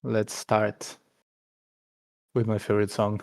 let's start with my favorite song.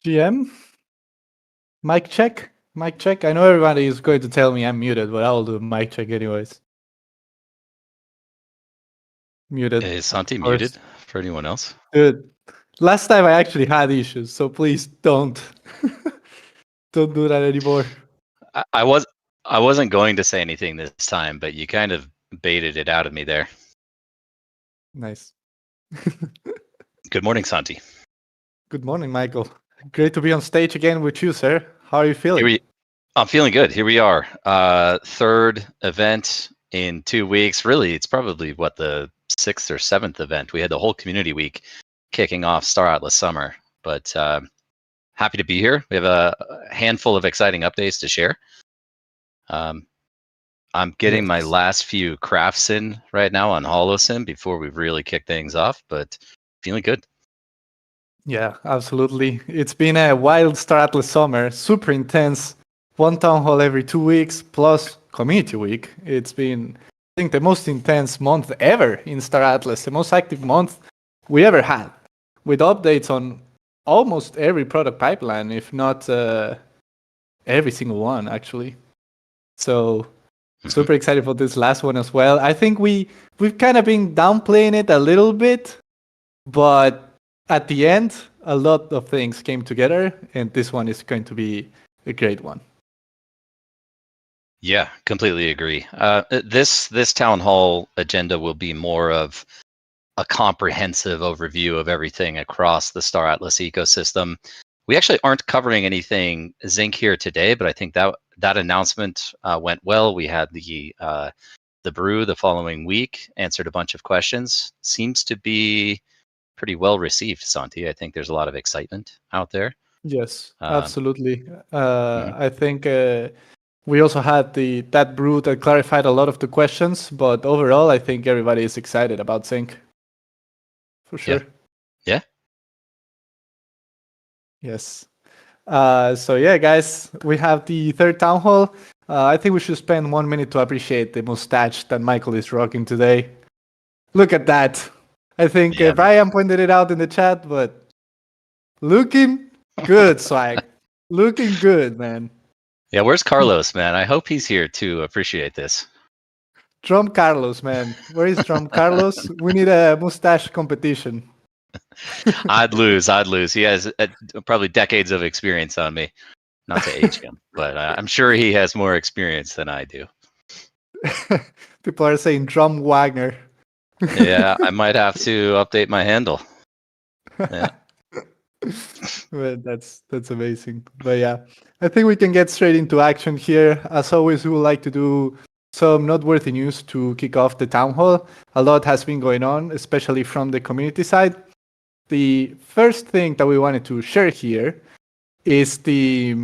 GM? Mic check? Mic check? I know everybody is going to tell me I'm muted, but I'll do a mic check anyways. Muted. Is Santi of course. muted for anyone else? Dude, last time I actually had issues, so please don't. Don't do that anymore. I wasn't going to say anything this time, but you kind of baited it out of me there. Nice. Good morning, Santi. Good morning, Michael. Great to be on stage again with you, sir. How are you feeling? I'm feeling good. Here we are. Third event in 2 weeks. Really, it's probably the 6th or 7th event. We had the whole community week kicking off Star Atlas Summer, but happy to be here. We have a handful of exciting updates to share. I'm getting my last few crafts in right now on Holosim before we really kick things off, but feeling good. Yeah, absolutely. It's been a wild Star Atlas summer, super intense. One town hall every 2 weeks plus community week. It's been, I think, the most intense month ever in Star Atlas, the most active month we ever had, with updates on almost every product pipeline, if not every single one, actually. So super excited for this last one as well. I think we've kind of been downplaying it a little bit, but at the end, a lot of things came together, and this one is going to be a great one. Yeah, completely agree. This town hall agenda will be more of a comprehensive overview of everything across the Star Atlas ecosystem. We actually aren't covering anything Zinc here today, but I think that announcement went well. We had the brew the following week, answered a bunch of questions. Seems to be pretty well received, Santi. I think there's a lot of excitement out there. Yes, absolutely. Mm-hmm. I think we also had that brew that clarified a lot of the questions, but overall, I think everybody is excited about Zinc. For sure. Yeah. Yes. So yeah, guys, we have the third town hall. I think we should spend 1 minute to appreciate the mustache that Michael is rocking today. Look at that. I think Brian pointed it out in the chat, but looking good, Swag. Looking good, man. Yeah, where's Carlos, man? I hope he's here to appreciate this. Drum Carlos, man. Where is Drum Carlos? We need a mustache competition. I'd lose. He has probably decades of experience on me. Not to age him, but I'm sure he has more experience than I do. People are saying Drum Wagner. Yeah, I might have to update my handle. Yeah. Well, that's amazing. But yeah, I think we can get straight into action here. As always, we would like to do some noteworthy news to kick off the town hall. A lot has been going on, especially from the community side. The first thing that we wanted to share here is the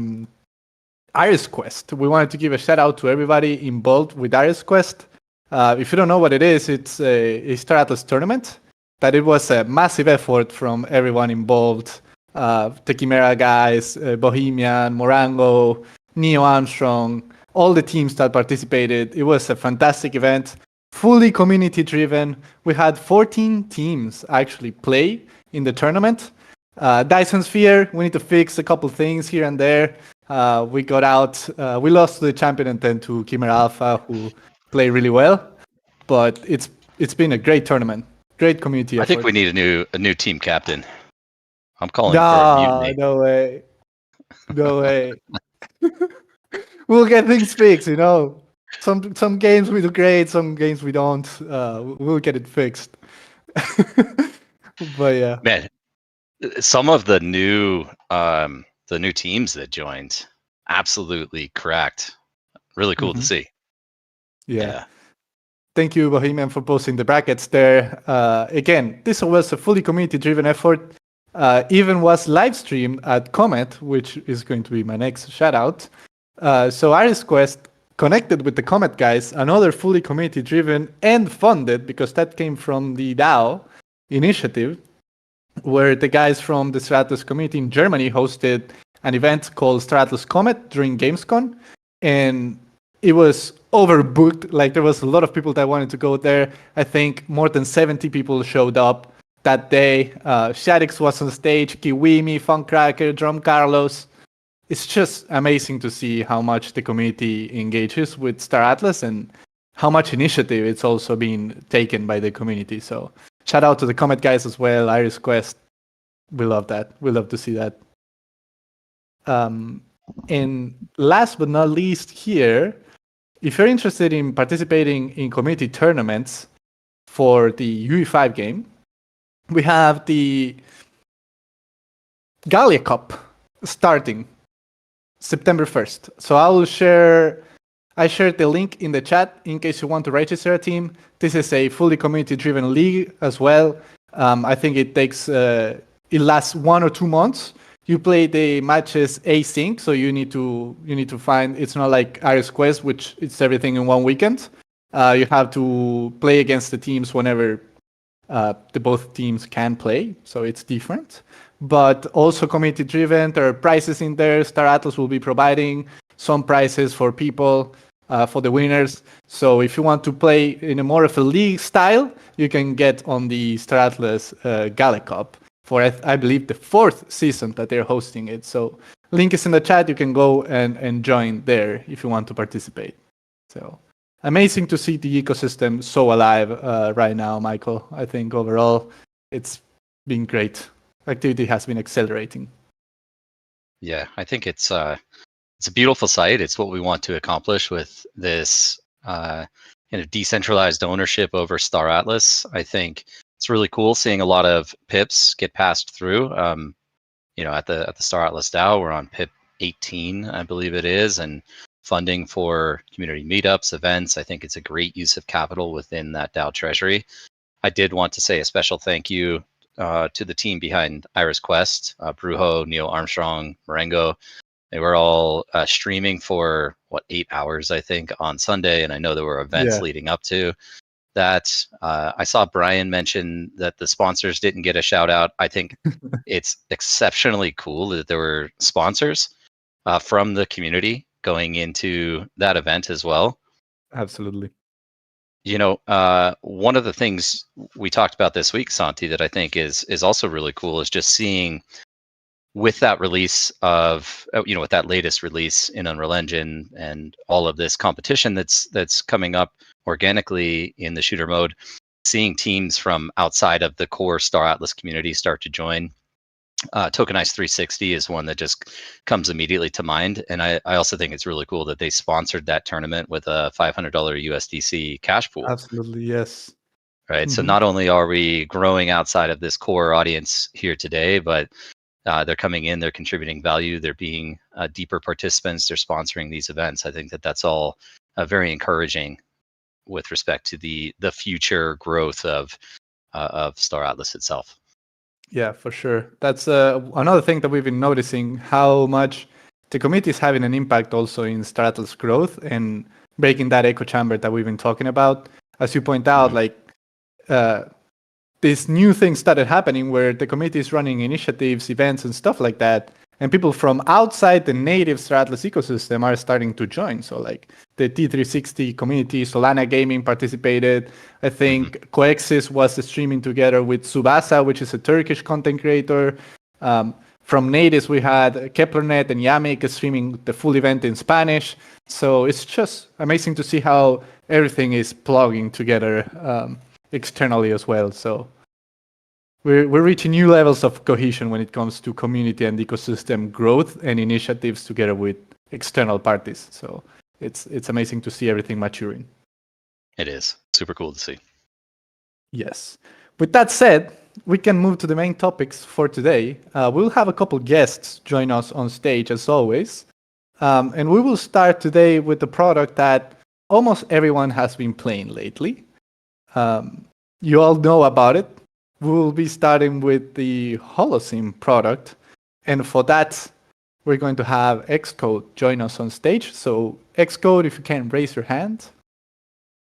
Iris Quest. We wanted to give a shout out to everybody involved with Iris Quest. If you don't know what it is, it's a Star Atlas tournament. That it was a massive effort from everyone involved. The Chimera guys, Bohemian, Morango, Neo Armstrong, all the teams that participated. It was a fantastic event, fully community driven. We had 14 teams actually play in the tournament. Dyson Sphere, we need to fix a couple things here and there. We got out, we lost to the champion and then to Chimera Alpha, who play really well. But it's been a great tournament, great community effort. I think we need a new team captain. I'm calling for a mutiny. No way. No way. We'll get things fixed, you know. Some games we do great, some games we don't. We'll get it fixed. But yeah. Man, some of the new teams that joined absolutely cracked. Really cool to see. Yeah. Thank you, Bohemian, for posting the brackets there. Again, this was a fully community-driven effort. Even was live streamed at Comet, which is going to be my next shout out. So Iris Quest connected with the Comet guys, another fully community-driven and funded, because that came from the DAO initiative, where the guys from the Star Atlas community in Germany hosted an event called Star Atlas Comet during Gamescom, and it was overbooked. Like, there was a lot of people that wanted to go there. I think more than 70 people showed up. that day. Shadix was on stage, Kiwimi, Funkcracker, Drum Carlos. It's just amazing to see how much the community engages with Star Atlas and how much initiative it's also being taken by the community. So shout out to the Comet guys as well, Iris Quest. We love that. We love to see that. And last but not least here, if you're interested in participating in community tournaments for the UE5 game, we have the Gallia Cup starting September 1st. So I shared the link in the chat in case you want to register a team. This is a fully community-driven league as well. I think it lasts 1 or 2 months. You play the matches async, so you need to find. It's not like Iris Quest, which it's everything in one weekend. You have to play against the teams whenever the both teams can play, so it's different. But also community driven. There are prizes in there. Star Atlas will be providing some prizes for people, for the winners. So if you want to play in a more of a league style, you can get on the Star Atlas Gala Cup for, I believe, the 4th season that they're hosting it. So link is in the chat. You can go and join there if you want to participate. So amazing to see the ecosystem so alive right now, Michael. I think overall it's been great. Activity has been accelerating. Yeah, I think it's a beautiful site. It's what we want to accomplish with this decentralized ownership over Star Atlas. I think it's really cool seeing a lot of pips get passed through. At the Star Atlas DAO, we're on pip 18, I believe it is, and funding for community meetups, events. I think it's a great use of capital within that DAO treasury. I did want to say a special thank you to the team behind Iris Quest, Brujo, Neil Armstrong, Marengo. They were all streaming for 8 hours, I think, on Sunday, and I know there were events leading up to that. I saw Brian mention that the sponsors didn't get a shout out. I think it's exceptionally cool that there were sponsors from the community going into that event as well. Absolutely. One of the things we talked about this week, Santi, that I think is also really cool is just seeing with that release of, with that latest release in Unreal Engine and all of this competition that's coming up organically in the shooter mode, seeing teams from outside of the core Star Atlas community start to join. Tokenized 360 is one that just comes immediately to mind. And I also think it's really cool that they sponsored that tournament with a $500 USDC cash pool. Absolutely, yes. Right. Mm-hmm. So not only are we growing outside of this core audience here today, but they're coming in, they're contributing value, they're being deeper participants, they're sponsoring these events. I think that's all very encouraging with respect to the future growth of Star Atlas itself. Yeah, for sure. That's another thing that we've been noticing, how much the community is having an impact also in Star Atlas growth and breaking that echo chamber that we've been talking about. As you point out, these new things started happening where the community is running initiatives, events, and stuff like that. And people from outside the native Star Atlas ecosystem are starting to join. So like the T360 community, Solana Gaming participated. I think Coexis was streaming together with Subasa, which is a Turkish content creator. From natives, we had Keplernet and Yamik streaming the full event in Spanish. So it's just amazing to see how everything is plugging together externally as well. So we're reaching new levels of cohesion when it comes to community and ecosystem growth and initiatives together with external parties. So it's amazing to see everything maturing. It is super cool to see. Yes. With that said, we can move to the main topics for today. We'll have a couple guests join us on stage as always. And we will start today with the product that almost everyone has been playing lately. You all know about it. We'll be starting with the Holosim product. And for that, we're going to have Xcode join us on stage. So Xcode, if you can raise your hand.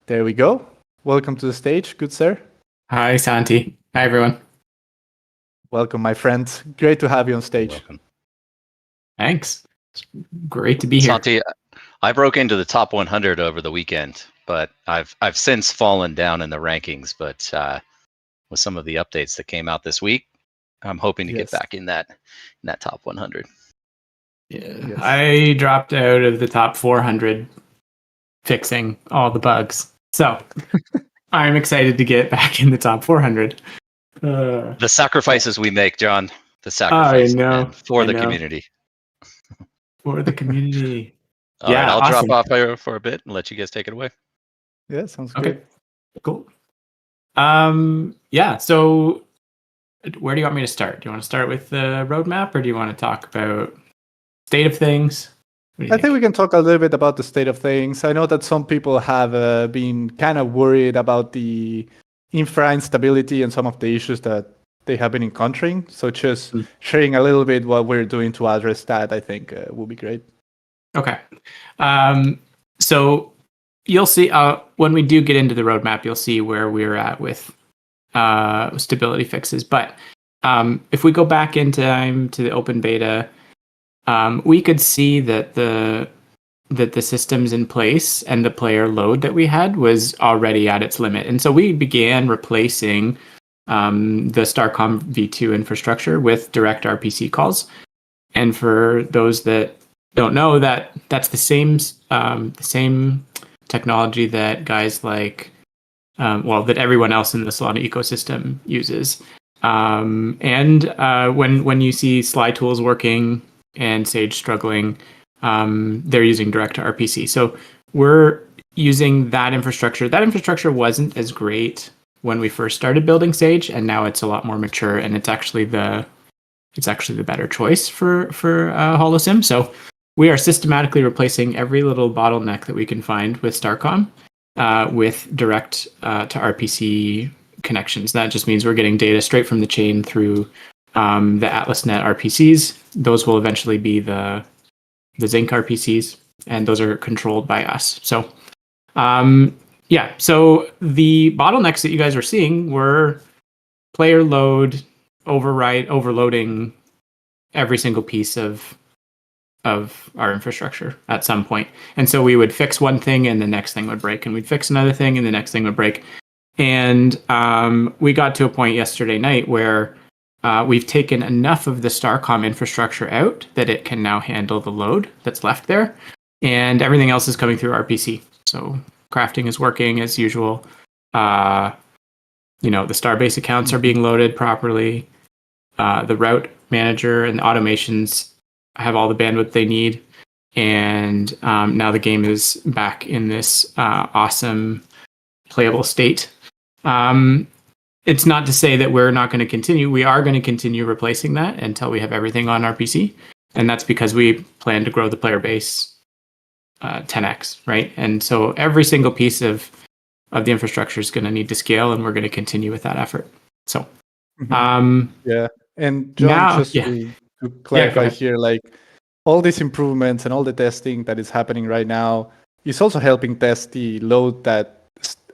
There we go. Welcome to the stage, good sir. Hi, Santi. Hi, everyone. Welcome, my friend. Great to have you on stage. Welcome. Thanks. It's great to be here. Santi, I broke into the top 100 over the weekend, but I've since fallen down in the rankings. But with some of the updates that came out this week. I'm hoping to get Yes. back in that top 100. Yeah, Yes. I dropped out of the top 400 fixing all the bugs. So I'm excited to get back in the top 400. The sacrifices we make, John. The sacrifices man, for the community. For the community. All right, I'll awesome. drop off here for a bit and let you guys take it away. Yeah, sounds Okay, good. cool. Yeah, so where do you want me to start? Do you want to start with the roadmap, or do you want to talk about state of things? I think we can talk a little bit about the state of things. I know that some people have been kind of worried about the infra instability and some of the issues that they have been encountering. So just sharing a little bit what we're doing to address that, I think will be great. Okay. So you'll see when we do get into the roadmap, you'll see where we're at with stability fixes. But if we go back in time to the open beta, we could see that the systems in place and the player load that we had was already at its limit. And so we began replacing the Starcom v2 infrastructure with direct RPC calls. And for those that don't know, that's the same technology that guys like that everyone else in the Solana ecosystem uses. And when you see Sly Tools working and Sage struggling, they're using direct to RPC. So we're using that infrastructure. That infrastructure wasn't as great when we first started building Sage, and now it's a lot more mature, and it's actually the better choice for Holosim. So we are systematically replacing every little bottleneck that we can find with Starcom with direct to RPC connections. That just means we're getting data straight from the chain through the AtlasNet RPCs. Those will eventually be the Zinc RPCs, and those are controlled by us. So so the bottlenecks that you guys were seeing were player load, overloading every single piece of our infrastructure at some point. And so we would fix one thing and the next thing would break, and we'd fix another thing and the next thing would break. And we got to a point yesterday night where we've taken enough of the Starcom infrastructure out that it can now handle the load that's left there, and everything else is coming through RPC. So crafting is working as usual. The Starbase accounts are being loaded properly. The route manager and the automations have all the bandwidth they need, and now the game is back in this awesome playable state. It's not to say that we're not going to continue. We are going to continue replacing that until we have everything on RPC, and that's because we plan to grow the player base 10x, right? And so every single piece of the infrastructure is going to need to scale, and we're going to continue with that effort. So, yeah. And John, now, just to clarify here, like all these improvements and all the testing that is happening right now is also helping test the load that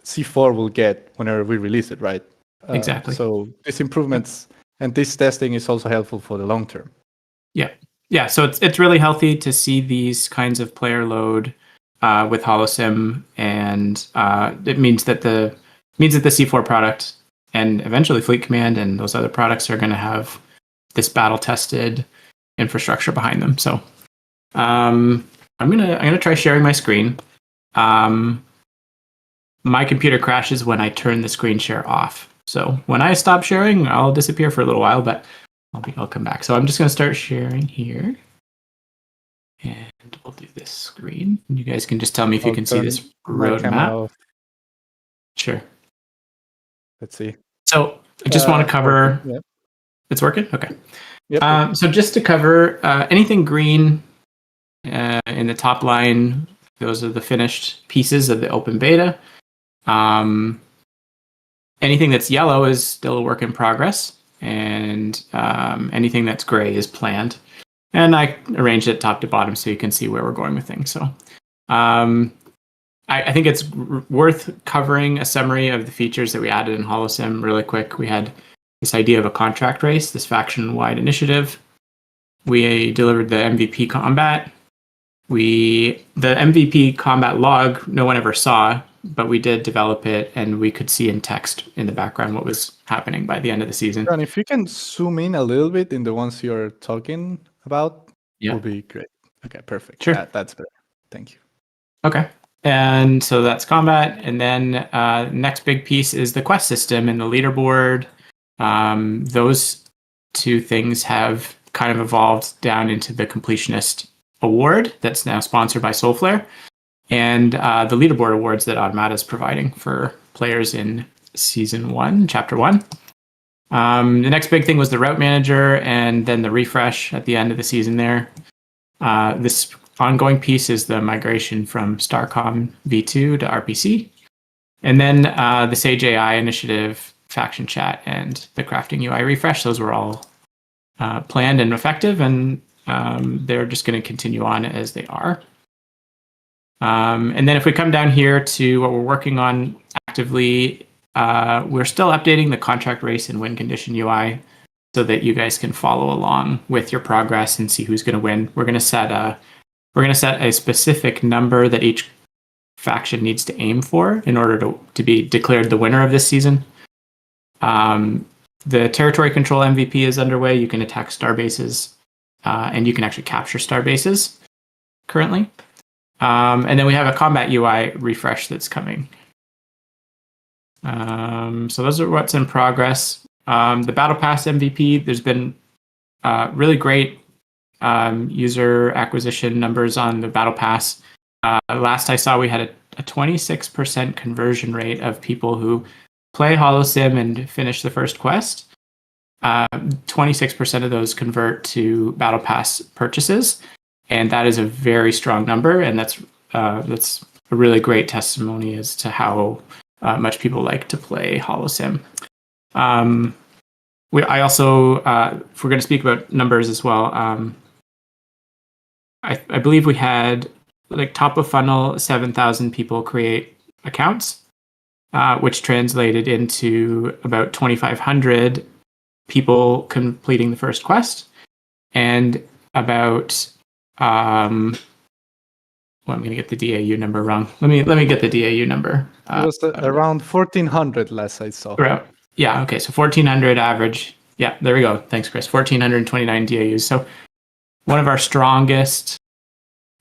C4 will get whenever we release it, right? Exactly. So these improvements and this testing is also helpful for the long term. Yeah. So it's really healthy to see these kinds of player load with Holosim, and it means that the C4 product and eventually Fleet Command and those other products are going to have this battle tested infrastructure behind them. So I'm gonna try sharing my screen. My computer crashes when I turn the screen share off. So when I stop sharing, I'll disappear for a little while, but I'll come back. So I'm just gonna start sharing here, and we'll do this screen. And you guys can just tell me if you can see this roadmap. Sure. Let's see. So I just want to cover. Okay. Yep. It's working? Okay. Yep. So just to cover anything green in the top line, those are the finished pieces of the open beta. Anything that's yellow is still a work in progress, and anything that's gray is planned. And I arranged it top to bottom so you can see where we're going with things. So I think it's worth covering a summary of the features that we added in Holosim really quick. We had this idea of a contract race, this faction-wide initiative. We delivered the MVP combat. The MVP combat log no one ever saw but we did develop it, and we could see in text in the background what was happening by the end of the season. And if you can zoom in a little bit in the ones you're talking about, Yeah. will be great. Okay, perfect. Sure. That's better. Thank you. Okay. And so that's combat. And then next big piece is the quest system and the leaderboard. Those two things have kind of evolved down into the Completionist Award that's now sponsored by Soulflare, and the leaderboard awards that Automata is providing for players in Season 1, Chapter 1. The next big thing was the Route Manager, and then the refresh at the end of the season there. This ongoing piece is the migration from StarCom V2 to RPC. And then the Sage AI initiative, faction chat, and the crafting UI refresh, those were all planned and effective, and they're just going to continue on as they are. And then if we come down here to what we're working on actively, we're still updating the contract race and win condition UI so that you guys can follow along with your progress and see who's going to win. We're going to set a specific number that each faction needs to aim for in order to be declared the winner of this season. The territory control MVP is underway. You can attack starbases, and you can actually capture starbases currently. And then we have a combat UI refresh that's coming. So those are what's in progress. The Battle Pass MVP, there's been really great user acquisition numbers on the Battle Pass. Last I saw, we had a 26% conversion rate of people who play Holosim and finish the first quest. 26% of those convert to Battle Pass purchases, and that is a very strong number, and that's a really great testimony as to how much people like to play Holosim. I also, if we're going to speak about numbers as well, I believe we had like top of funnel 7,000 people create accounts, which translated into about 2,500 people completing the first quest, and about I'm going to get the DAU number wrong. Let me get the DAU number. It was around 1,400 less I saw. Yeah, okay, so 1,400 average. Yeah, there we go. Thanks, Chris. 1,429 DAUs. So one of our strongest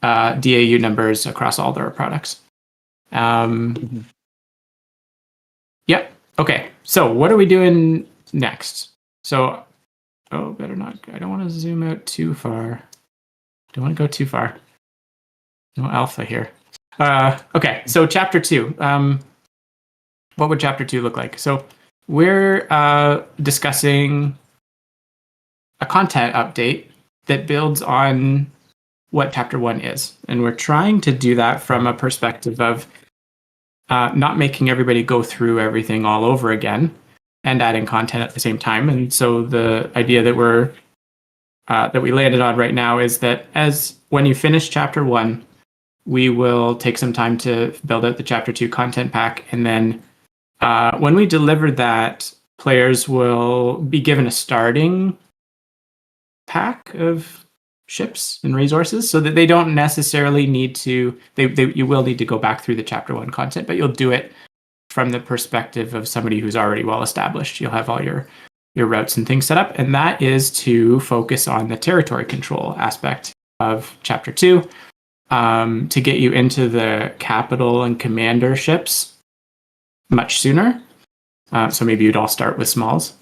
DAU numbers across all of our products. Yep. Okay. So what are we doing next? So, better not. I don't want to zoom out too far. Don't want to go too far. No alpha here. Okay. So chapter 2. What would chapter 2 look like? So we're discussing a content update that builds on what chapter 1 is, and we're trying to do that from a perspective of not making everybody go through everything all over again and adding content at the same time. And so the idea that we landed on right now is that when you finish chapter 1, we will take some time to build out the chapter 2 content pack, and then when we deliver that, players will be given a starting pack of ships and resources, so that they don't necessarily need to. You will need to go back through the chapter 1 content, but you'll do it from the perspective of somebody who's already well established. You'll have all your routes and things set up, and that is to focus on the territory control aspect of chapter 2, to get you into the capital and commander ships much sooner. So maybe you'd all start with smalls.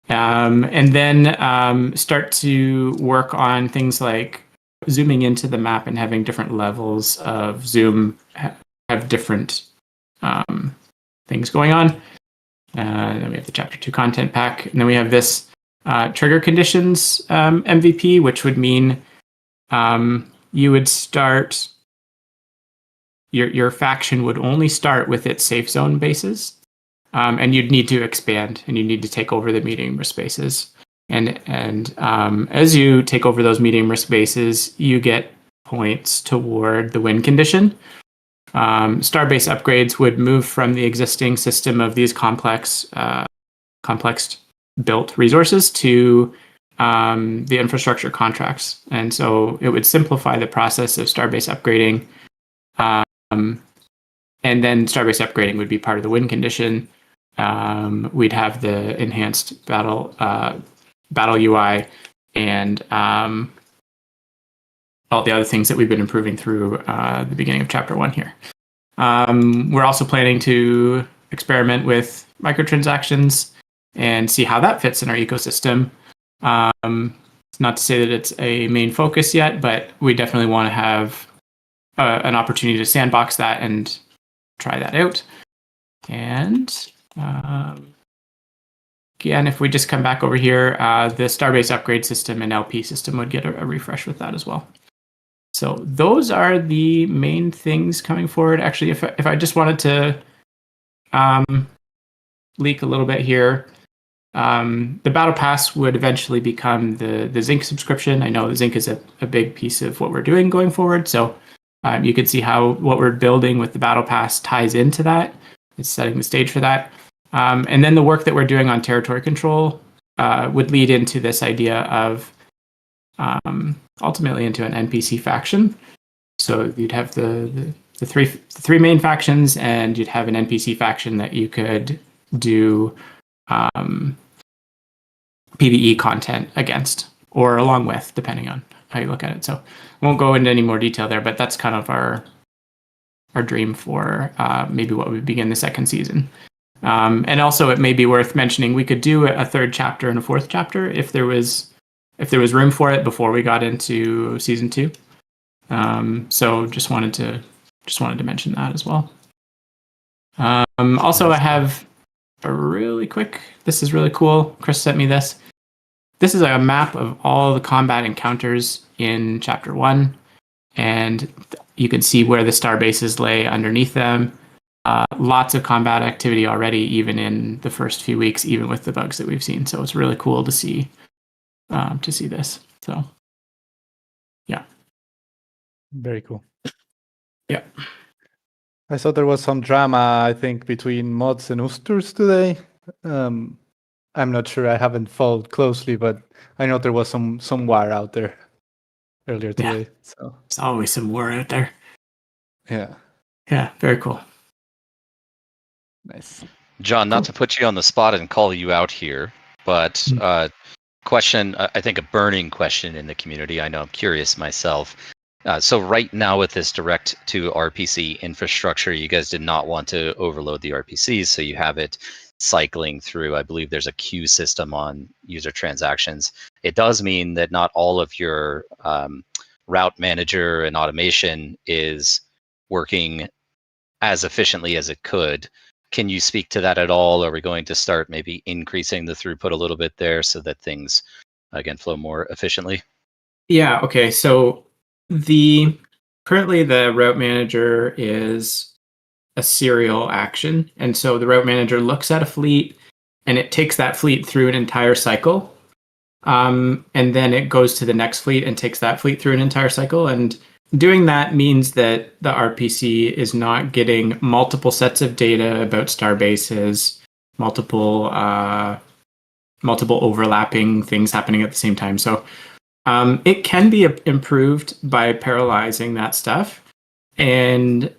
And then start to work on things like zooming into the map and having different levels of zoom, have different things going on. Then we have the chapter 2 content pack, and then we have this trigger conditions MVP, which would mean you would start, your faction would only start with its safe zone bases. And you'd need to expand, and you need to take over the medium risk bases. And as you take over those medium risk bases, you get points toward the win condition. Starbase upgrades would move from the existing system of these complex built resources to the infrastructure contracts. And so it would simplify the process of Starbase upgrading. And then Starbase upgrading would be part of the win condition. We'd have the enhanced battle UI and all the other things that we've been improving through the beginning of Chapter 1 here. We're also planning to experiment with microtransactions and see how that fits in our ecosystem. It's not to say that it's a main focus yet, but we definitely want to have an opportunity to sandbox that and try that out. And again, if we just come back over here, the Starbase upgrade system and LP system would get a refresh with that as well. So those are the main things coming forward. Actually, if I just wanted to leak a little bit here, the Battle Pass would eventually become the Zinc subscription. I know Zinc is a big piece of what we're doing going forward. So you can see how what we're building with the Battle Pass ties into that. It's setting the stage for that. And then the work that we're doing on territory control would lead into this idea of ultimately into an NPC faction. So you'd have the three main factions, and you'd have an NPC faction that you could do PvE content against or along with, depending on how you look at it. So I won't go into any more detail there, but that's kind of our dream for maybe what we begin the second season. And also, it may be worth mentioning we could do a third chapter and a fourth chapter if there was room for it before we got into season 2. So just wanted to mention that as well. Also, I have a really quick. This is really cool. Chris sent me this. This is a map of all the combat encounters in Chapter 1, and you can see where the star bases lay underneath them. Lots of combat activity already, even in the first few weeks, even with the bugs that we've seen. So it's really cool to see this. So, yeah. Very cool. Yeah. I saw there was some drama, I think, between mods and Usters today. I'm not sure. I haven't followed closely, but I know there was some war out there earlier today. Yeah. So There's always some war out there. yeah. Yeah, very cool. Nice. John, not to put you on the spot and call you out here, but question, I think a burning question in the community. I know I'm curious myself. So right now with this direct to RPC infrastructure, you guys did not want to overload the RPCs, so you have it cycling through. I believe there's a queue system on user transactions. It does mean that not all of your route manager and automation is working as efficiently as it could. Can you speak to that at all? Are we going to start maybe increasing the throughput a little bit there so that things, again, flow more efficiently? Yeah, okay. So currently the route manager is a serial action. And so the route manager looks at a fleet and it takes that fleet through an entire cycle. And then it goes to the next fleet and takes that fleet through an entire cycle. And doing that means that the RPC is not getting multiple sets of data about star bases, multiple overlapping things happening at the same time. So it can be improved by parallelizing that stuff, and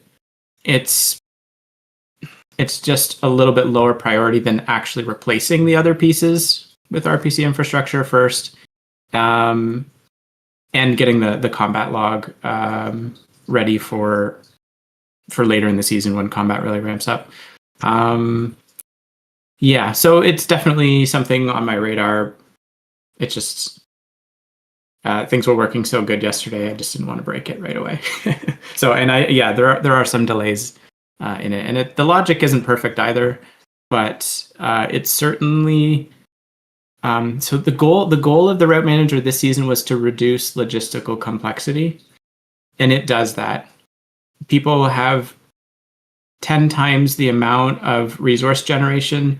it's just a little bit lower priority than actually replacing the other pieces with RPC infrastructure first. And getting the combat log ready for later in the season when combat really ramps up. Yeah, so it's definitely something on my radar. It's just things were working so good yesterday, I just didn't want to break it right away. So, and there are some delays in it, and the logic isn't perfect either, but it's certainly. So the goal of the route manager this season was to reduce logistical complexity, and it does that. People have 10 times the amount of resource generation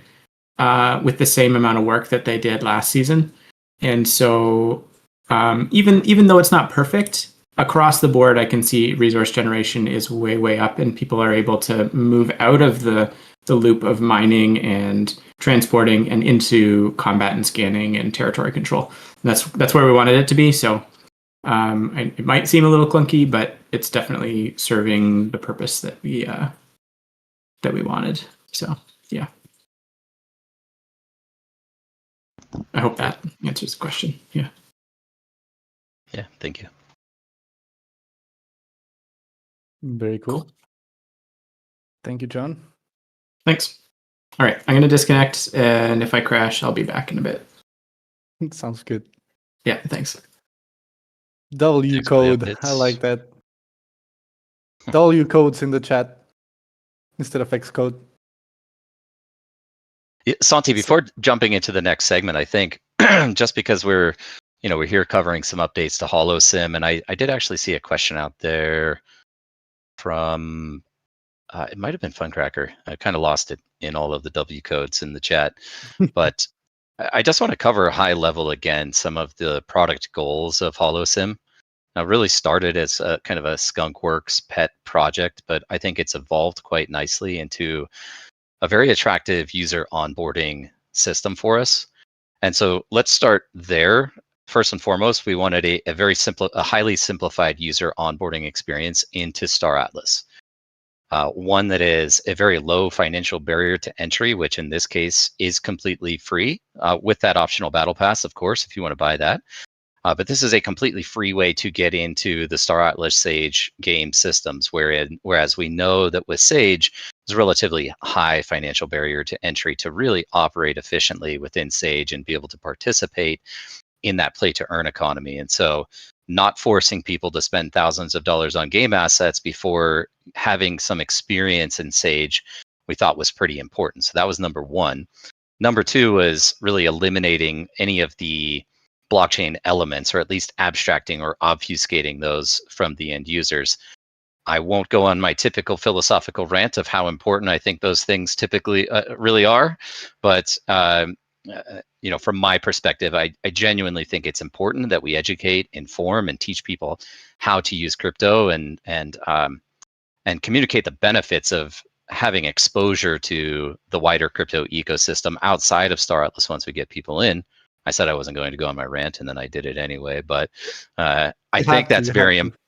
with the same amount of work that they did last season, and so even though it's not perfect across the board, I can see resource generation is way up, and people are able to move out of the loop of mining and transporting and into combat and scanning and territory control. And that's where we wanted it to be. So it might seem a little clunky, but it's definitely serving the purpose that we that we wanted. So yeah, I hope that answers the question. Yeah. Yeah, thank you. Very cool. Thank you, John. Thanks. All right, I'm going to disconnect, and if I crash, I'll be back in a bit. Sounds good. Yeah, thanks. W Thanks for the code. I updates. like that. W codes in the chat instead of X code. Yeah, Santi, before jumping into the next segment, I think just because we're here covering some updates to Holosim, and I did actually see a question out there from it might have been Funcracker. I kind of lost it in all of the W codes in the chat, but I just want to cover high level again some of the product goals of Holosim. Now, it really started as a kind of a skunkworks pet project, but I think it's evolved quite nicely into a very attractive user onboarding system for us. And so let's start there. First and foremost, we wanted a highly simplified user onboarding experience into StarAtlas. One that is a very low financial barrier to entry, which in this case is completely free, with that optional battle pass, of course, if you want to buy that. But this is a completely free way to get into the StarAtlas Sage game systems, whereas we know that with Sage, there's a relatively high financial barrier to entry to really operate efficiently within Sage and be able to participate in that play to earn economy. And so not forcing people to spend thousands of dollars on game assets before having some experience in Sage, we thought was pretty important. So that was number one. Number two was really eliminating any of the blockchain elements, or at least abstracting or obfuscating those from the end users. I won't go on my typical philosophical rant of how important I think those things typically really are, but from my perspective, I genuinely think it's important that we educate, inform, and teach people how to use crypto and communicate the benefits of having exposure to the wider crypto ecosystem outside of StarAtlas once we get people in. I said I wasn't going to go on my rant, and then I did it anyway. But I think that's very important.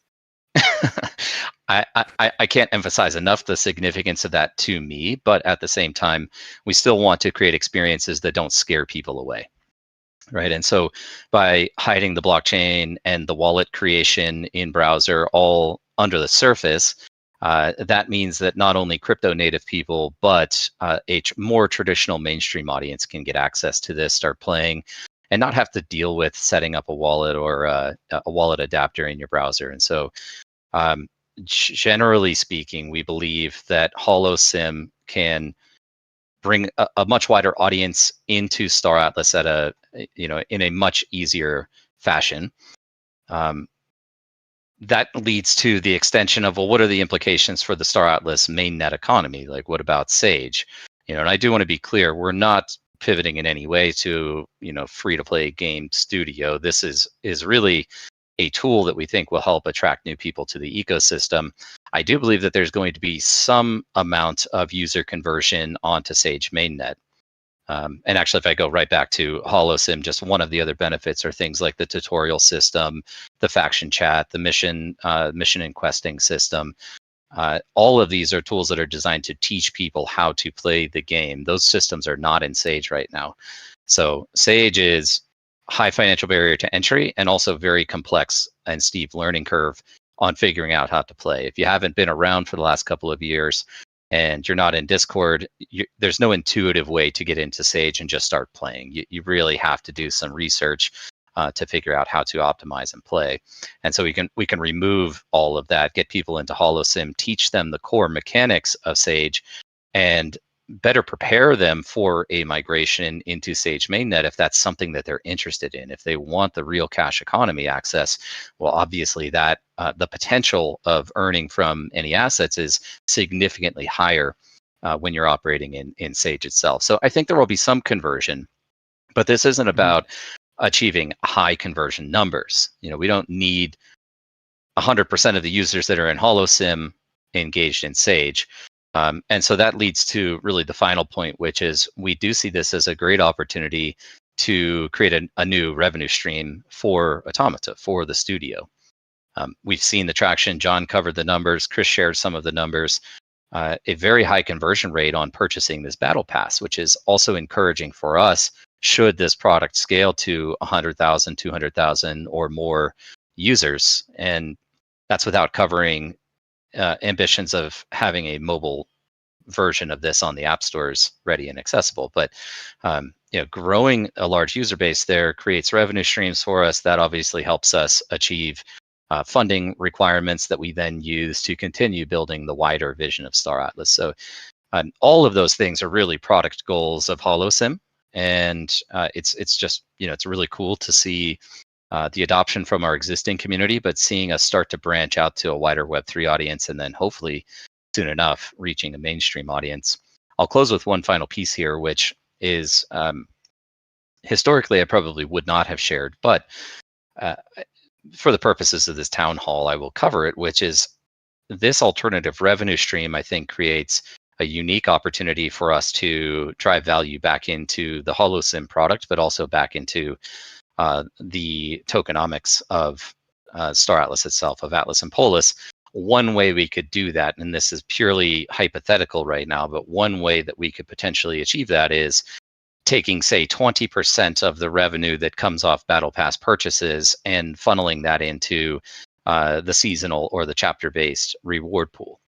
I can't emphasize enough the significance of that to me, but at the same time, we still want to create experiences that don't scare people away, right? And so by hiding the blockchain and the wallet creation in browser all under the surface, that means that not only crypto native people, but a more traditional mainstream audience can get access to this, start playing, and not have to deal with setting up a wallet or a wallet adapter in your browser. And so generally speaking, we believe that Holosim can bring a much wider audience into StarAtlas at in a much easier fashion. That leads to the extension of, well, what are the implications for the StarAtlas mainnet economy? Like, what about Sage? And I do want to be clear, we're not pivoting in any way to, free-to-play game studio. This is really a tool that we think will help attract new people to the ecosystem. I do believe that there's going to be some amount of user conversion onto Sage mainnet. And actually, if I go right back to Holosim, just one of the other benefits are things like the tutorial system, the faction chat, the mission and questing system. All of these are tools that are designed to teach people how to play the game. Those systems are not in Sage right now. So Sage is high financial barrier to entry and also very complex and steep learning curve on figuring out how to play. If you haven't been around for the last couple of years, and you're not in Discord, there's no intuitive way to get into Sage and just start playing. You really have to do some research to figure out how to optimize and play. And so we can remove all of that, get people into Holosim, teach them the core mechanics of Sage, and better prepare them for a migration into Sage mainnet if that's something that they're interested in. If they want the real cash economy access, well, obviously that the potential of earning from any assets is significantly higher when you're operating in Sage itself. So I think there will be some conversion, but this isn't about achieving high conversion numbers. We don't need 100% of the users that are in Holosim engaged in Sage. And so that leads to really the final point, which is we do see this as a great opportunity to create a new revenue stream for Automata, for the studio. We've seen the traction. John covered the numbers. Chris shared some of the numbers. a very high conversion rate on purchasing this battle pass, which is also encouraging for us should this product scale to 100,000, 200,000 or more users. And that's without covering ambitions of having a mobile version of this on the app stores ready and accessible. But growing a large user base there creates revenue streams for us. That obviously helps us achieve funding requirements that we then use to continue building the wider vision of Star Atlas. So all of those things are really product goals of Holosim, and it's just it's really cool to see the adoption from our existing community, but seeing us start to branch out to a wider Web3 audience, and then hopefully soon enough reaching a mainstream audience. I'll close with one final piece here, which is historically I probably would not have shared, but for the purposes of this town hall, I will cover it, which is this alternative revenue stream, I think, creates a unique opportunity for us to drive value back into the Holosim product, but also back into the tokenomics of Star Atlas itself, of Atlas and Polis. One way we could do that, and this is purely hypothetical right now, but one way that we could potentially achieve that is taking, say, 20% of the revenue that comes off Battle Pass purchases and funneling that into the seasonal or the chapter-based reward pool.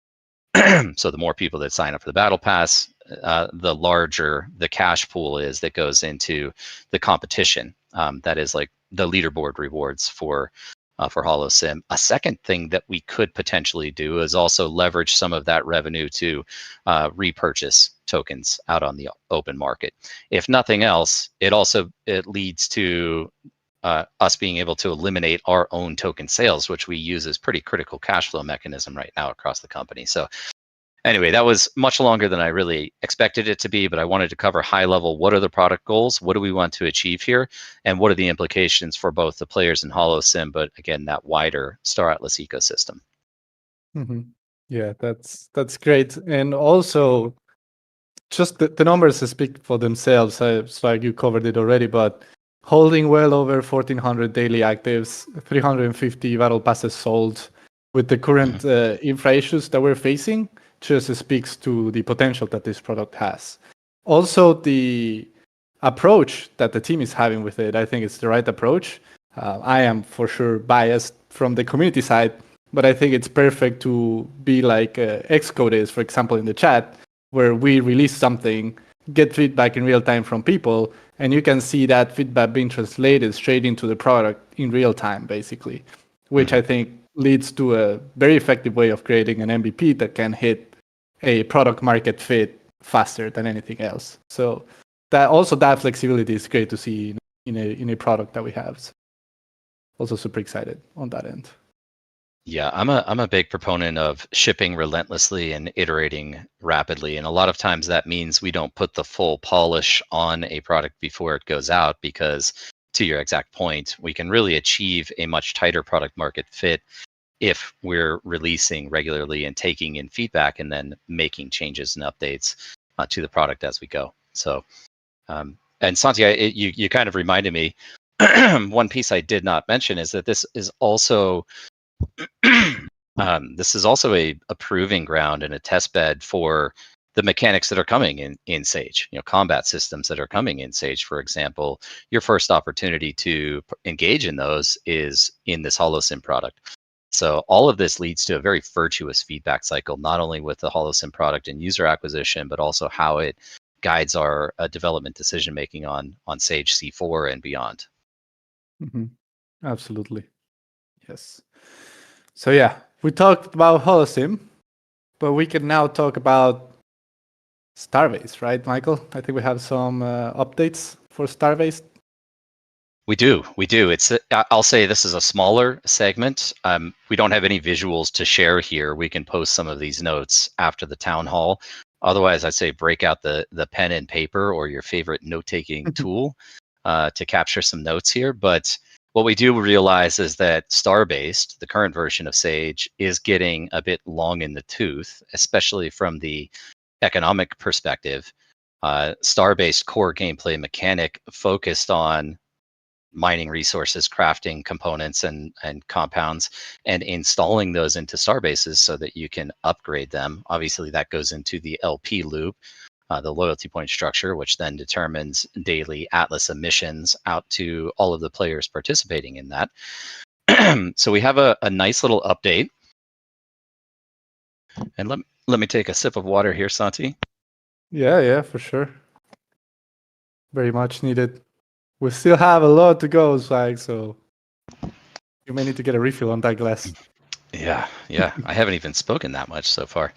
So the more people that sign up for the Battle Pass, the larger the cash pool is that goes into the competition. That is like the leaderboard rewards for Holosim. A second thing that we could potentially do is also leverage some of that revenue to repurchase tokens out on the open market. If nothing else, it leads to us being able to eliminate our own token sales, which we use as pretty critical cash flow mechanism right now across the company. So anyway, that was much longer than I really expected it to be, but I wanted to cover high level. What are the product goals? What do we want to achieve here? And what are the implications for both the players in Holosim, but again, that wider Star Atlas ecosystem? Mm-hmm. Yeah, that's great. And also, just the numbers speak for themselves. So you covered it already, but holding well over 1,400 daily actives, 350 battle passes sold, with the current infra issues that we're facing, just speaks to the potential that this product has. Also, the approach that the team is having with it, I think it's the right approach. I am for sure biased from the community side, but I think it's perfect to be like Xcode is, for example, in the chat, where we release something, get feedback in real time from people, and you can see that feedback being translated straight into the product in real time, basically, which I think leads to a very effective way of creating an MVP that can hit a product market fit faster than anything else. So that flexibility is great to see in a product that we have. So also super excited on that end. Yeah, I'm a big proponent of shipping relentlessly and iterating rapidly. And a lot of times that means we don't put the full polish on a product before it goes out, because to your exact point, we can really achieve a much tighter product market fit if we're releasing regularly and taking in feedback and then making changes and updates to the product as we go. So, and Santi, you kind of reminded me, one piece I did not mention is that this is also a proving ground and a test bed for the mechanics that are coming in Sage. Combat systems that are coming in Sage, for example. Your first opportunity to engage in those is in this Holosim product. So all of this leads to a very virtuous feedback cycle, not only with the Holosim product and user acquisition, but also how it guides our development decision making on Sage C4 and beyond. Mm-hmm. Absolutely, yes. So yeah, we talked about Holosim, but we can now talk about Starbase, right, Michael? I think we have some updates for Starbase. We do. I'll say this is a smaller segment. We don't have any visuals to share here. We can post some of these notes after the town hall. Otherwise, I'd say break out the pen and paper or your favorite note-taking tool to capture some notes here. But what we do realize is that Starbase, the current version of Sage, is getting a bit long in the tooth, especially from the economic perspective. Starbase core gameplay mechanic focused on mining resources, crafting components and compounds, and installing those into Starbases so that you can upgrade them. Obviously, that goes into the LP loop, the loyalty point structure, which then determines daily Atlas emissions out to all of the players participating in that. So we have a nice little update. And let me take a sip of water here, Santi. Yeah, for sure. Very much needed. We still have a lot to go, Swag, so you may need to get a refill on that glass. Yeah. I haven't even spoken that much so far.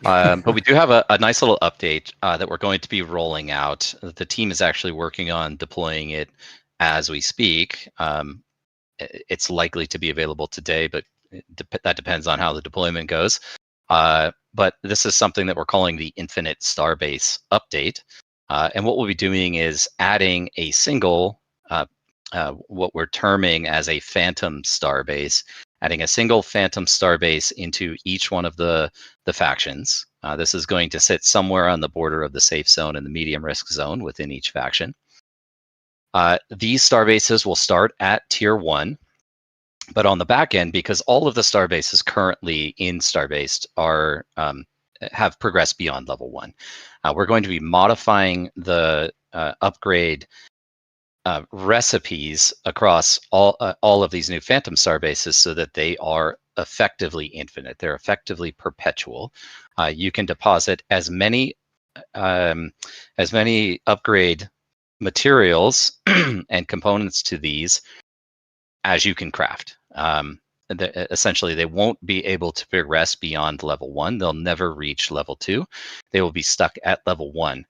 But we do have a nice little update that we're going to be rolling out. The team is actually working on deploying it as we speak. It's likely to be available today, but that depends on how the deployment goes. But this is something that we're calling the Infinite Starbase update. And what we'll be doing is adding a single, what we're terming as a phantom starbase, adding a single phantom starbase into each one of the factions. This is going to sit somewhere on the border of the safe zone and the medium risk zone within each faction. These starbases will start at tier 1. But on the back end, because all of the starbases currently in Starbase are have progressed beyond level 1, we're going to be modifying the upgrade recipes across all of these new Phantom Starbases so that they are effectively infinite. They're effectively perpetual. You can deposit as many upgrade materials and components to these as you can craft. Essentially, they won't be able to progress beyond level 1. They'll never reach level 2. They will be stuck at level 1.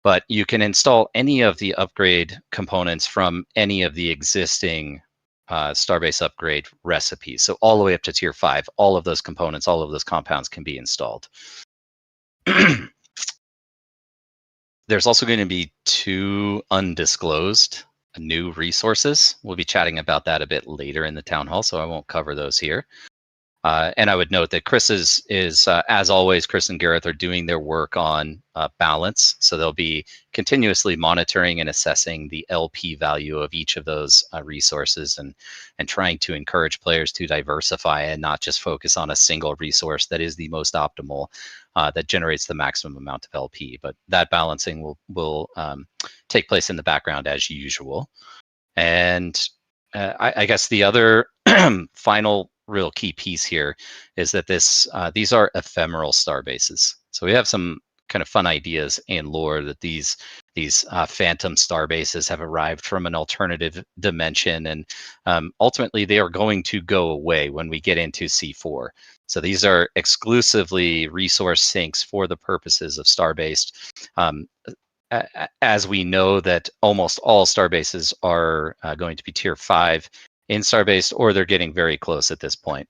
But you can install any of the upgrade components from any of the existing Starbase upgrade recipes. So all the way up to tier 5, all of those components, all of those compounds can be installed. There's also going to be 2 undisclosed new resources. We'll be chatting about that a bit later in the town hall, so I won't cover those here. And I would note that Chris is as always, Chris and Gareth are doing their work on balance. So they'll be continuously monitoring and assessing the LP value of each of those resources and trying to encourage players to diversify and not just focus on a single resource that is the most optimal, that generates the maximum amount of LP. But that balancing will take place in the background as usual. And I guess the other final real key piece here is that these are ephemeral starbases. So we have some kind of fun ideas in lore that these phantom starbases have arrived from an alternative dimension, and ultimately they are going to go away when we get into C4. So these are exclusively resource sinks for the purposes of Starbase. As we know that almost all starbases are going to be tier 5 in Starbase, or they're getting very close at this point.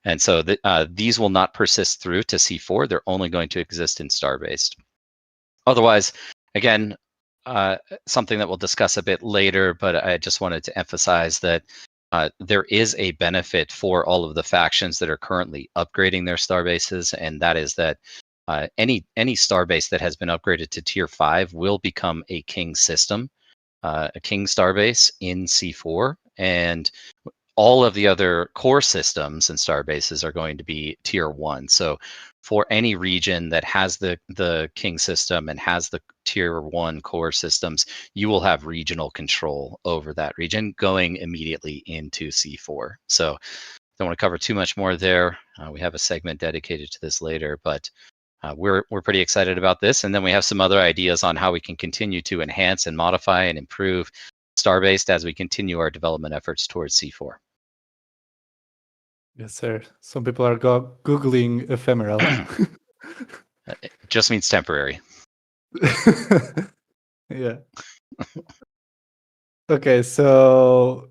And so these will not persist through to C4. They're only going to exist in Starbase. Otherwise, again, something that we'll discuss a bit later, but I just wanted to emphasize that there is a benefit for all of the factions that are currently upgrading their Starbases, and that is that any Starbase that has been upgraded to tier 5 will become a king system, a king Starbase in C4, and all of the other core systems and Starbases are going to be tier 1. So for any region that has the king system and has the tier 1 core systems, you will have regional control over that region going immediately into C4. So don't want to cover too much more there. We have a segment dedicated to this later, but we're pretty excited about this. And then we have some other ideas on how we can continue to enhance and modify and improve Starbase as we continue our development efforts towards C4. Yes, sir. Some people are Googling ephemeral. It just means temporary. Yeah. Okay, so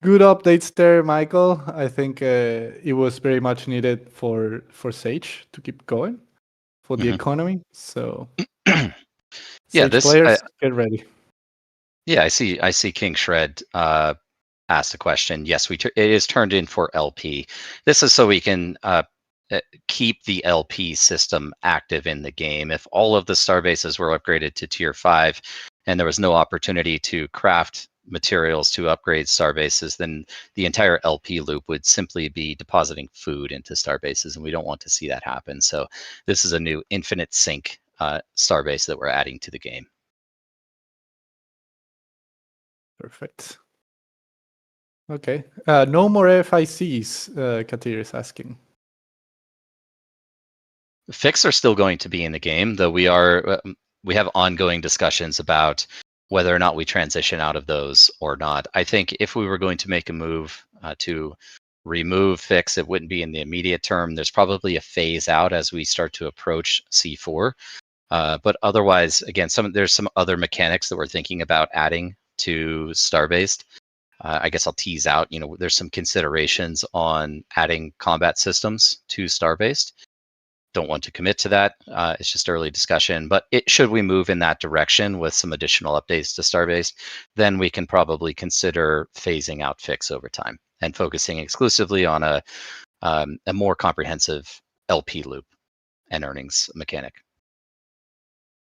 good updates there, Michael. I think it was very much needed for Sage to keep going for the economy. So Yeah, Sage players, get ready. Yeah, I see King Shred asked a question. Yes, it is turned in for LP. This is so we can keep the LP system active in the game. If all of the Starbases were upgraded to tier 5 and there was no opportunity to craft materials to upgrade Starbases, then the entire LP loop would simply be depositing food into Starbases, and we don't want to see that happen. So this is a new infinite sync Starbase that we're adding to the game. Perfect. Okay. No more FICs, Katir is asking. Fix are still going to be in the game, though we have ongoing discussions about whether or not we transition out of those or not. I think if we were going to make a move to remove Fix, it wouldn't be in the immediate term. There's probably a phase out as we start to approach C4. But otherwise, again, there's some other mechanics that we're thinking about adding to Starbase. I guess I'll tease out, there's some considerations on adding combat systems to Starbase. Don't want to commit to that. It's just early discussion, but should we move in that direction with some additional updates to Starbase, then we can probably consider phasing out Fix over time and focusing exclusively on a more comprehensive LP loop and earnings mechanic.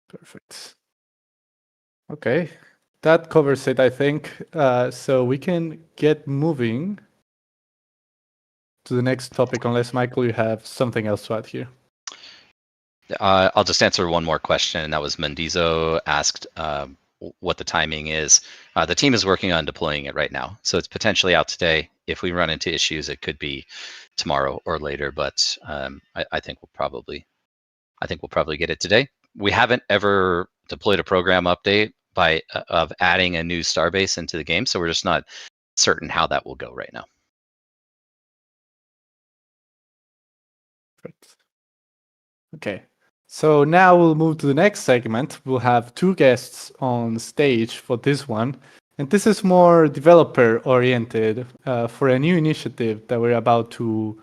Perfect. Okay, that covers it, I think. So we can get moving to the next topic, unless, Michael, you have something else to add here. I'll just answer one more question. That was Mendizo asked what the timing is. The team is working on deploying it right now, so it's potentially out today. If we run into issues, it could be tomorrow or later. But I think we'll probably get it today. We haven't ever deployed a program update of adding a new Starbase into the game, so we're just not certain how that will go right now. Okay. So now we'll move to the next segment. We'll have two guests on stage for this one. And this is more developer-oriented for a new initiative that we're about to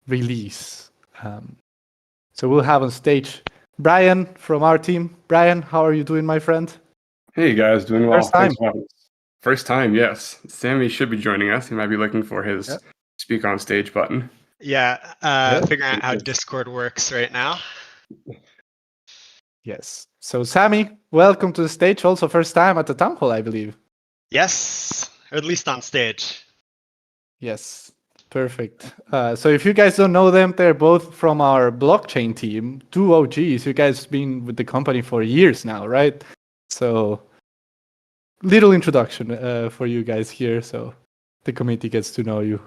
release. So we'll have on stage Brian from our team. Brian, how are you doing, my friend? Hey guys, doing well. First time. First time, yes. Sammy should be joining us. He might be looking for his speak on stage button. Yeah, figuring out how Discord works right now. Yes. So Sammy, welcome to the stage. Also first time at the town hall, I believe. Yes, or at least on stage. Yes, perfect. So if you guys don't know them, they're both from our blockchain team, two OGs. You guys have been with the company for years now, right? So little introduction for you guys here, so the committee gets to know you.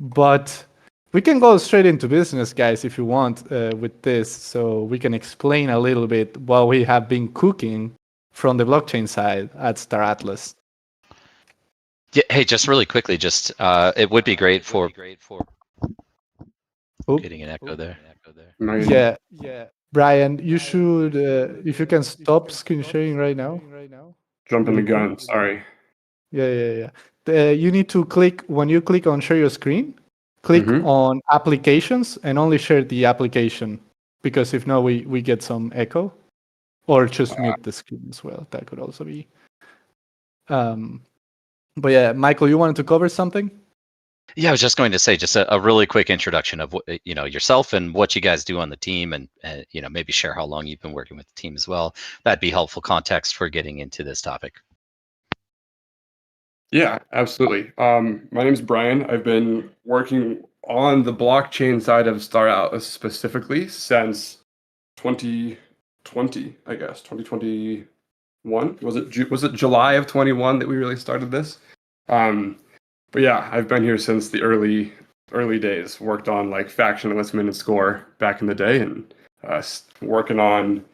But we can go straight into business, guys, if you want, with this, so we can explain a little bit what we have been cooking from the blockchain side at StarAtlas. Yeah, hey, just really quickly, it would be great for getting an echo there. Yeah. Brian, you should, if you can stop screen sharing right now. Jumping the gun, sorry. Yeah. You need to click, when you click on share your screen, click on applications and only share the application, because if not, we get some echo. Or just mute the screen as well. That could also be. But yeah, Michael, you wanted to cover something? Yeah, I was just going to say just a really quick introduction of yourself and what you guys do on the team, and maybe share how long you've been working with the team as well. That'd be helpful context for getting into this topic. Yeah, absolutely. My name's Brian. I've been working on the blockchain side of StarAtlas specifically since 2020, I guess. 2021. Was it July of 21 that we really started this? But yeah, I've been here since the early days. Worked on like faction enlistment and score back in the day, and working on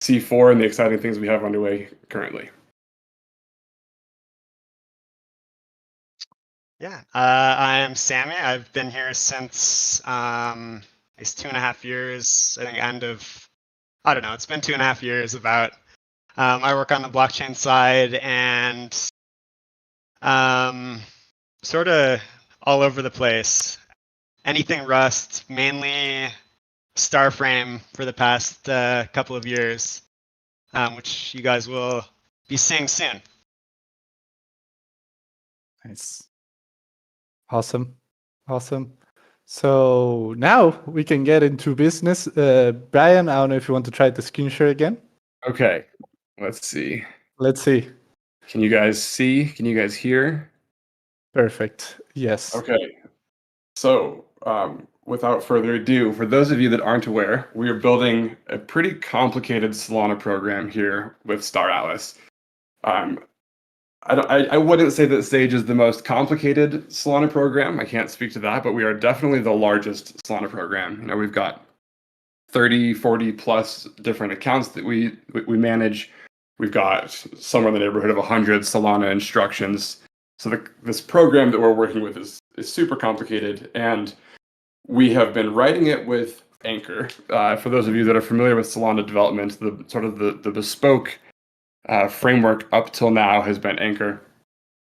C4 and the exciting things we have underway currently. Yeah, I am Sammy. I've been here since it's 2.5 years. I think it's been 2.5 years about. I work on the blockchain side and sort of all over the place. Anything Rust, mainly Starframe for the past couple of years, which you guys will be seeing soon. Nice. Awesome. So now we can get into business. Brian, I don't know if you want to try the screen share again. Okay, let's see. Can you guys see? Can you guys hear? Perfect. Yes. Okay. So, without further ado, for those of you that aren't aware, we are building a pretty complicated Solana program here with StarAtlas. I wouldn't say that Sage is the most complicated Solana program. I can't speak to that, but we are definitely the largest Solana program. You know, we've got 30, 40 plus different accounts that we manage. We've got somewhere in the neighborhood of 100 Solana instructions. So this program that we're working with is super complicated, and we have been writing it with Anchor. For those of you that are familiar with Solana development, the bespoke framework up till now has been Anchor,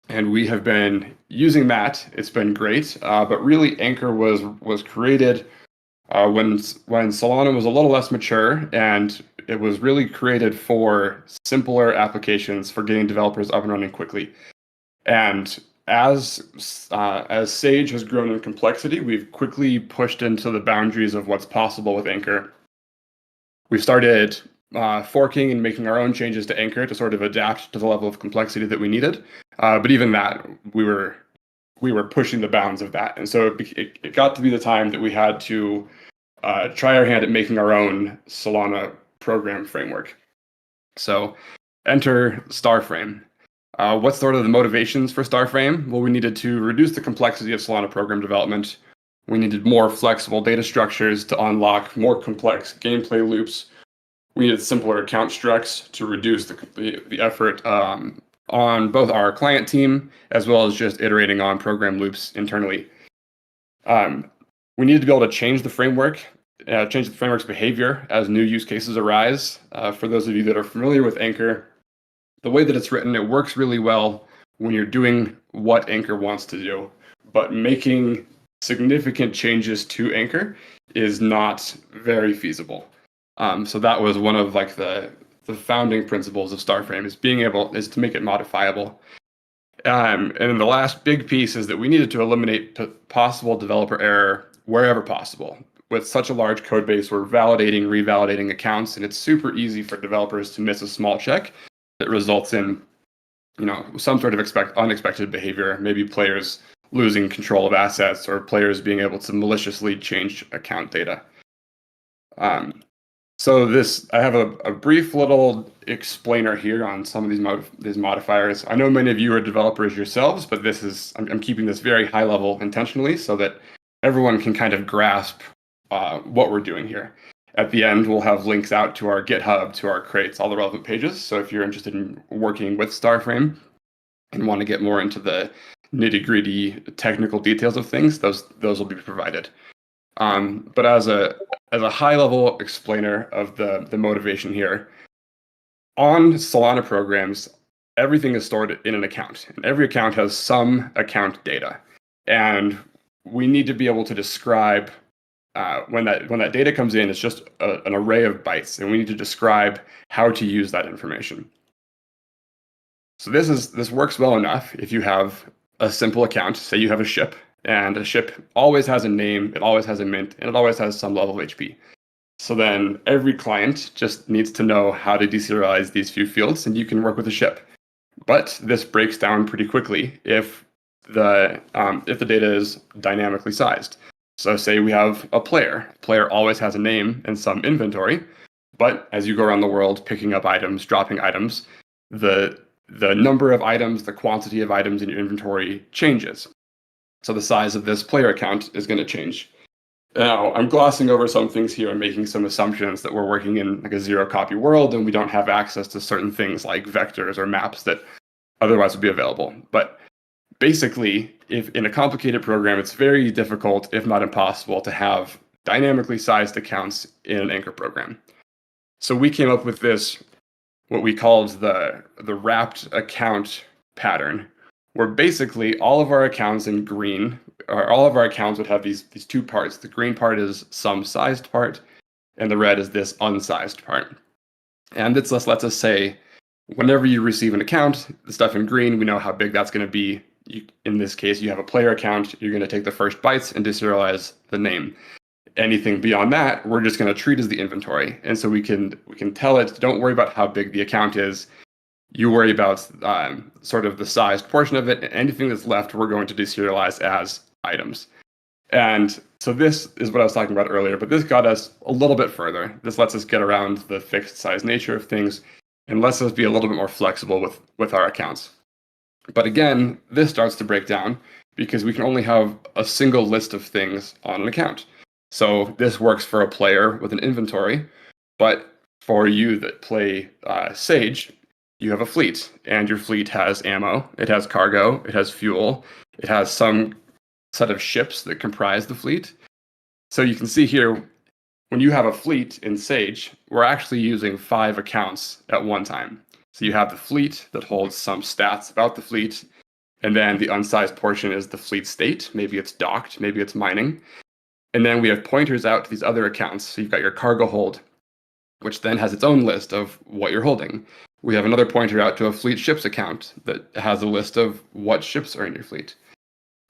and we have been using that. It's been great, but really Anchor was created when Solana was a little less mature, and it was really created for simpler applications for getting developers up and running quickly. And as Sage has grown in complexity, we've quickly pushed into the boundaries of what's possible with Anchor. We've started forking and making our own changes to Anchor to sort of adapt to the level of complexity that we needed. But even that, we were pushing the bounds of that. And so it got to be the time that we had to try our hand at making our own Solana program framework. So enter Starframe. What's sort of the motivations for Starframe? Well, we needed to reduce the complexity of Solana program development. We needed more flexible data structures to unlock more complex gameplay loops. We needed simpler account structs to reduce the effort on both our client team as well as just iterating on program loops internally. We needed to be able to change the framework's behavior as new use cases arise. For those of you that are familiar with Anchor, the way that it's written, it works really well when you're doing what Anchor wants to do, but making significant changes to Anchor is not very feasible. So that was one of like the founding principles of Starframe is to make it modifiable. And then the last big piece is that we needed to eliminate possible developer error wherever possible. With such a large code base, we're validating, revalidating accounts, and it's super easy for developers to miss a small check that results in, some sort of unexpected behavior, maybe players losing control of assets or players being able to maliciously change account data. So I have a brief little explainer here on some of these modifiers. I know many of you are developers yourselves, but I'm keeping this very high level intentionally so that everyone can kind of grasp what we're doing here. At the end, we'll have links out to our GitHub, to our crates, all the relevant pages. So if you're interested in working with Starframe and want to get more into the nitty-gritty technical details of things, those will be provided. But as a high-level explainer of the motivation here, on Solana programs, everything is stored in an account, and every account has some account data, and we need to be able to describe when that data comes in. It's just an array of bytes, and we need to describe how to use that information. So this works well enough if you have a simple account. Say you have a ship, and a ship always has a name, it always has a mint, and it always has some level of HP. So then every client just needs to know how to deserialize these few fields, and you can work with a ship. But this breaks down pretty quickly if the data is dynamically sized. So say we have a player. Player always has a name and some inventory, but as you go around the world picking up items, dropping items, the number of items, the quantity of items in your inventory changes. So the size of this player account is going to change. Now, I'm glossing over some things here and making some assumptions that we're working in like a zero copy world and we don't have access to certain things like vectors or maps that otherwise would be available. But basically, if in a complicated program, it's very difficult, if not impossible, to have dynamically sized accounts in an Anchor program. So we came up with this, what we called the wrapped account pattern, where basically all of our accounts in green, or all of our accounts would have these two parts. The green part is some sized part, and the red is this unsized part. And this lets us say, whenever you receive an account, the stuff in green, we know how big that's going to be. In this case, you have a player account, you're going to take the first bytes and deserialize the name. Anything beyond that, we're just going to treat as the inventory. And so we can tell it, don't worry about how big the account is. You worry about sort of the sized portion of it, and anything that's left, we're going to deserialize as items. And so this is what I was talking about earlier, but this got us a little bit further. This lets us get around the fixed size nature of things and lets us be a little bit more flexible with our accounts. But again, this starts to break down because we can only have a single list of things on an account. So this works for a player with an inventory, but for you that play Sage, you have a fleet, and your fleet has ammo, it has cargo, it has fuel, it has some set of ships that comprise the fleet. So you can see here, when you have a fleet in Sage, we're actually using 5 accounts at one time. So you have the fleet that holds some stats about the fleet, and then the unsized portion is the fleet state. Maybe it's docked, maybe it's mining. And then we have pointers out to these other accounts. So you've got your cargo hold, which then has its own list of what you're holding. We have another pointer out to a fleet ships account that has a list of what ships are in your fleet.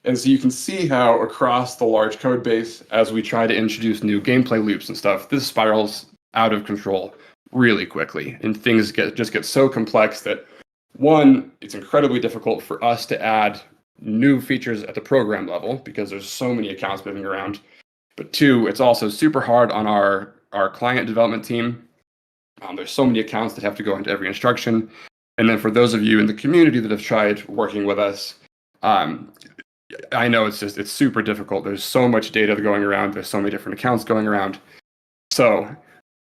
And so you can see how across the large code base, as we try to introduce new gameplay loops and stuff, this spirals out of control really quickly. And things just get so complex that, one, it's incredibly difficult for us to add new features at the program level because there's so many accounts moving around. But two, it's also super hard on our client development team. There's so many accounts that have to go into every instruction. And then for those of you in the community that have tried working with us, I know it's super difficult. There's so much data going around. There's so many different accounts going around. So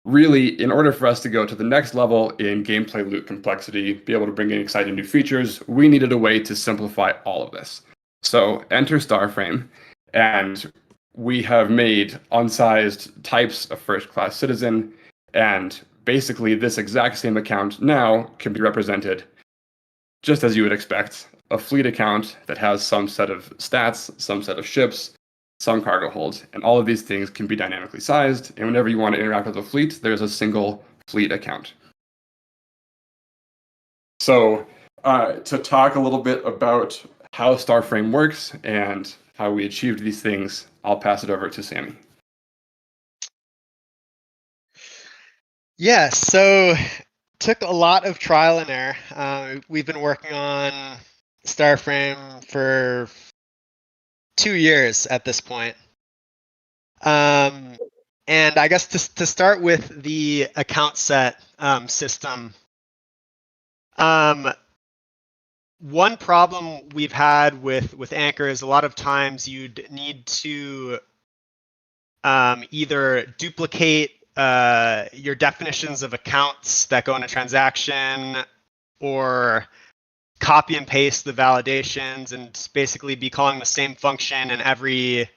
really, in order for us to go to the next level in gameplay loop complexity, be able to bring in exciting new features, we needed a way to simplify all of this. So enter Starframe, and we have made unsized types of first-class citizen, and basically this exact same account now can be represented just as you would expect. A fleet account that has some set of stats, some set of ships, some cargo hold, and all of these things can be dynamically sized, and whenever you want to interact with a fleet, there's a single fleet account. So to talk a little bit about how Starframe works and how we achieved these things, I'll pass it over to Sammy. Yeah, so took a lot of trial and error. We've been working on Starframe for 2 years at this point. And I guess to start with the account set system, one problem we've had with Anchor is a lot of times you'd need to either duplicate your definitions of accounts that go in a transaction, or copy and paste the validations and basically be calling the same function in every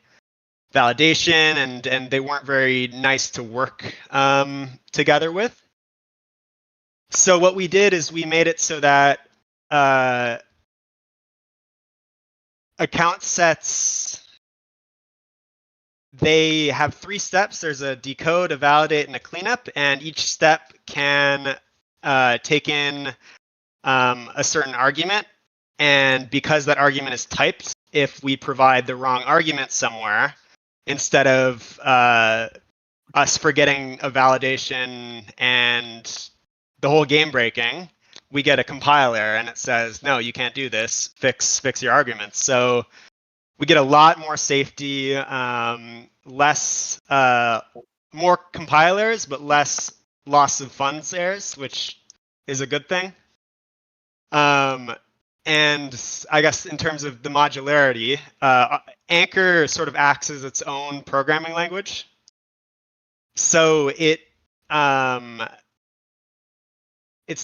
validation, and they weren't very nice to work together with. So what we did is we made it so that account sets, they have 3 steps. There's a decode, a validate, and a cleanup, and each step can take in a certain argument. And because that argument is typed, if we provide the wrong argument somewhere, instead of us forgetting a validation and the whole game breaking, we get a compiler and it says, no, you can't do this, fix your arguments. So we get a lot more safety, more compilers, but less loss of funds errors, which is a good thing. And I guess in terms of the modularity, Anchor sort of acts as its own programming language. So it's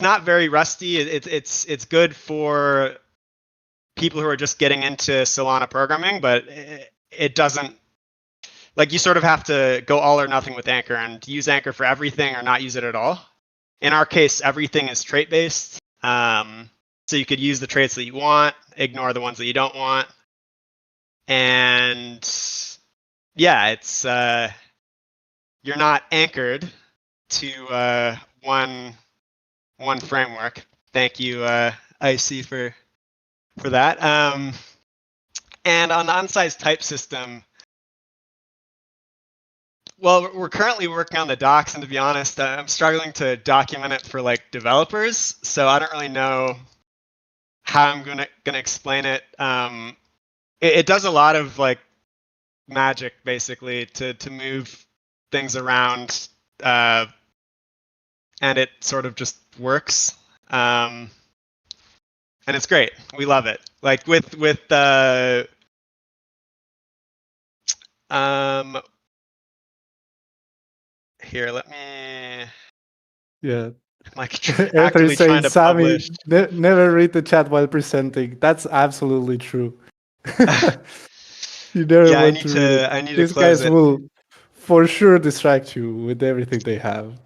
not very rusty. It's good for people who are just getting into Solana programming, but it doesn't, like, you sort of have to go all or nothing with Anchor and use Anchor for everything or not use it at all. In our case, everything is trait based. So you could use the traits that you want, ignore the ones that you don't want. And yeah, it's you're not anchored to one framework. Thank you, IC, for that. And on the unsized type system, Well, we're currently working on the docs, and to be honest, I'm struggling to document it for like developers, so I don't really know how I'm gonna explain it. It does a lot of like magic, basically, to move things around, and it sort of just works. And it's great. We love it. Like with here, let me. Yeah. Like Arthur actively is saying, trying to Sammy, publish. never read the chat while presenting. That's absolutely true. You never Yeah, want to read it. I need to These close guys it. will for sure distract you with everything they have.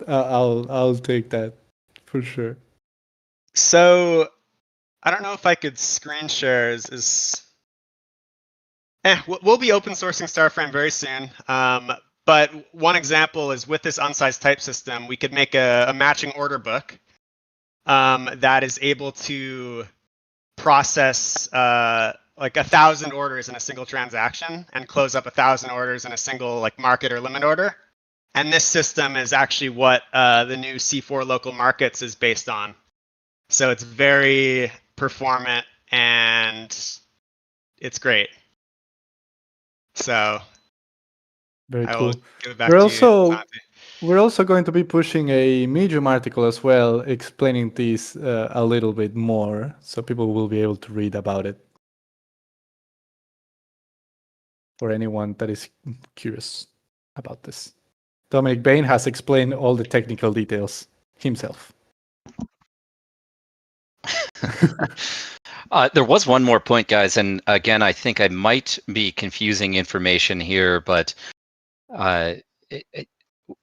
I'll take that for sure. So I don't know if I could screen share. We'll be open sourcing Starframe very soon. But one example is with this unsized type system, we could make a matching order book that is able to process like 1,000 orders in a single transaction and close up 1,000 orders in a single like market or limit order. And this system is actually what the new C4 local markets is based on. So it's very performant and it's great. So Very I will cool. give it back We're to you, also Santi. we're also going to be pushing a Medium article as well, explaining this a little bit more, so people will be able to read about it. For anyone that is curious about this, Dominic Bain has explained all the technical details himself. There was one more point, guys, and again, I think I might be confusing information here, but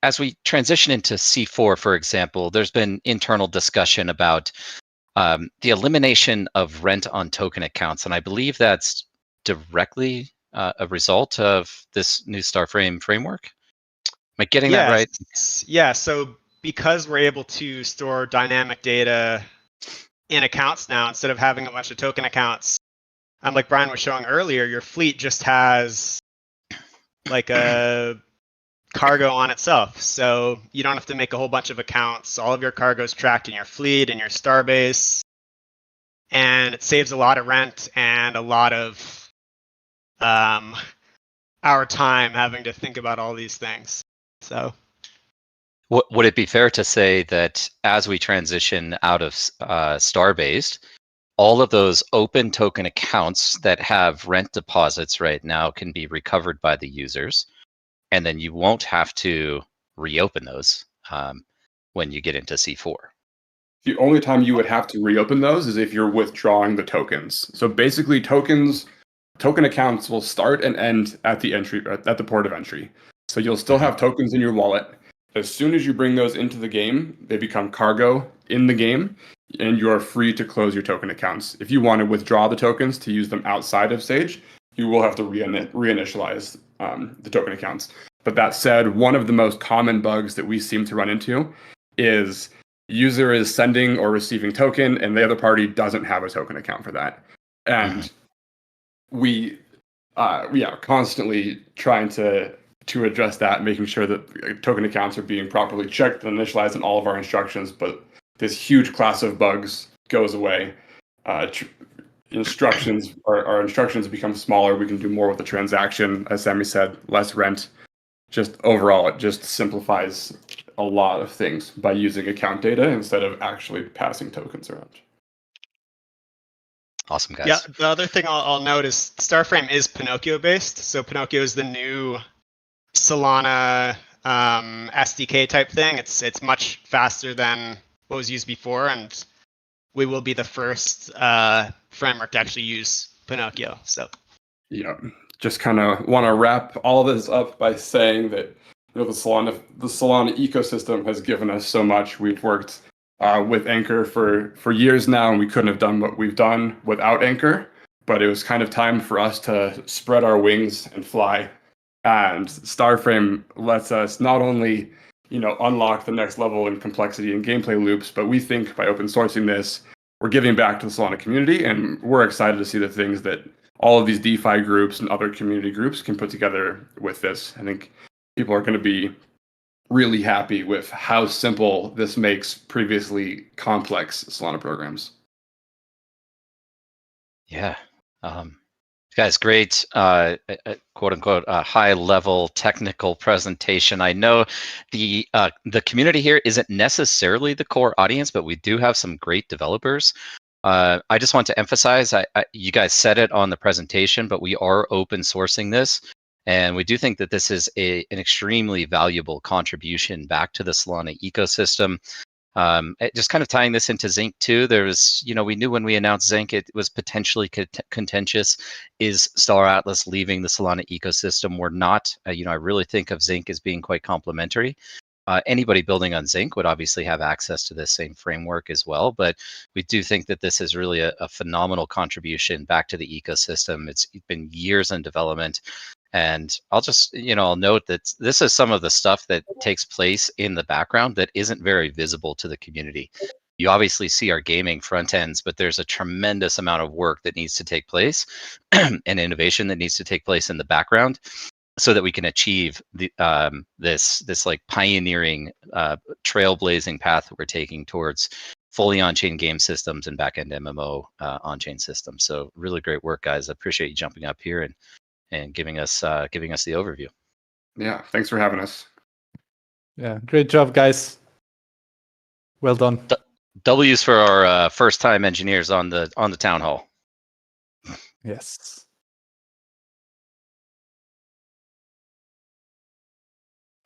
as we transition into C4, for example, there's been internal discussion about the elimination of rent on token accounts, and I believe that's directly a result of this new Starframe framework. Am I getting that right? Yeah, so because we're able to store dynamic data in accounts now, instead of having a bunch of token accounts, like Brian was showing earlier, your fleet just has like a cargo on itself. So you don't have to make a whole bunch of accounts. All of your cargo is tracked in your fleet and your Starbase. And it saves a lot of rent and a lot of our time having to think about all these things. So would it be fair to say that as we transition out of Starbase, all of those open token accounts that have rent deposits right now can be recovered by the users, and then you won't have to reopen those when you get into C4? The only time you would have to reopen those is if you're withdrawing the tokens. So basically, token accounts will start and end at the port of entry. So you'll still have tokens in your wallet. As soon as you bring those into the game, they become cargo in the game, and you are free to close your token accounts. If you want to withdraw the tokens to use them outside of Sage, you will have to reinitialize the token accounts. But that said, one of the most common bugs that we seem to run into is user is sending or receiving token, and the other party doesn't have a token account for that. And we constantly trying to address that, making sure that token accounts are being properly checked and initialized in all of our instructions. But this huge class of bugs goes away. Our instructions become smaller. We can do more with the transaction. As Sammy said, less rent. Just overall, it just simplifies a lot of things by using account data instead of actually passing tokens around. Awesome, guys. yeah, the other thing I'll note is Starframe is Pinocchio based. So Pinocchio is the new Solana SDK type thing. It's much faster than what was used before, and we will be the first framework to actually use Pinocchio. So Yeah, just kind of want to wrap all this up by saying that the Solana ecosystem has given us so much. We've worked with Anchor for years now, and we couldn't have done what we've done without Anchor. But it was kind of time for us to spread our wings and fly. And Starframe lets us not only unlock the next level in complexity and gameplay loops, but we think by open sourcing this, we're giving back to the Solana community, and we're excited to see the things that all of these DeFi groups and other community groups can put together with this. I think people are going to be really happy with how simple this makes previously complex Solana programs. Yeah. Guys, great, quote unquote, high level technical presentation. I know the community here isn't necessarily the core audience, but we do have some great developers. I just want to emphasize, you guys said it on the presentation, but we are open sourcing this. And we do think that this is an extremely valuable contribution back to the Solana ecosystem. Just kind of tying this into Zinc too, there was, we knew when we announced Zinc, it was potentially contentious. Is Star Atlas leaving the Solana ecosystem? We're not. I really think of Zinc as being quite complementary. Anybody building on Zinc would obviously have access to this same framework as well, but we do think that this is really a phenomenal contribution back to the ecosystem. It's been years in development. And I'll just, I'll note that this is some of the stuff that takes place in the background that isn't very visible to the community. You obviously see our gaming front ends, but there's a tremendous amount of work that needs to take place and innovation that needs to take place in the background so that we can achieve the this like pioneering trailblazing path that we're taking towards fully on-chain game systems and back-end MMO on-chain systems. So really great work, guys. I appreciate you jumping up here and giving us the overview. Yeah, thanks for having us. Yeah, great job, guys. Well done. W's for our first-time engineers on the town hall. Yes.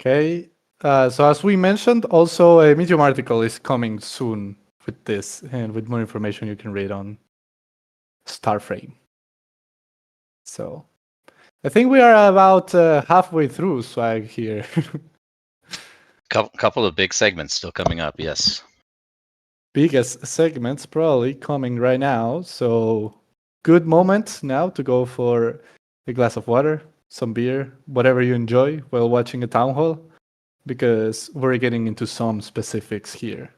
Okay. So as we mentioned, also a Medium article is coming soon with this, and with more information you can read on Starframe. So I think we are about halfway through Swag here. Couple of big segments still coming up, yes. Biggest segments probably coming right now. So good moment now to go for a glass of water, some beer, whatever you enjoy while watching a town hall, because we're getting into some specifics here.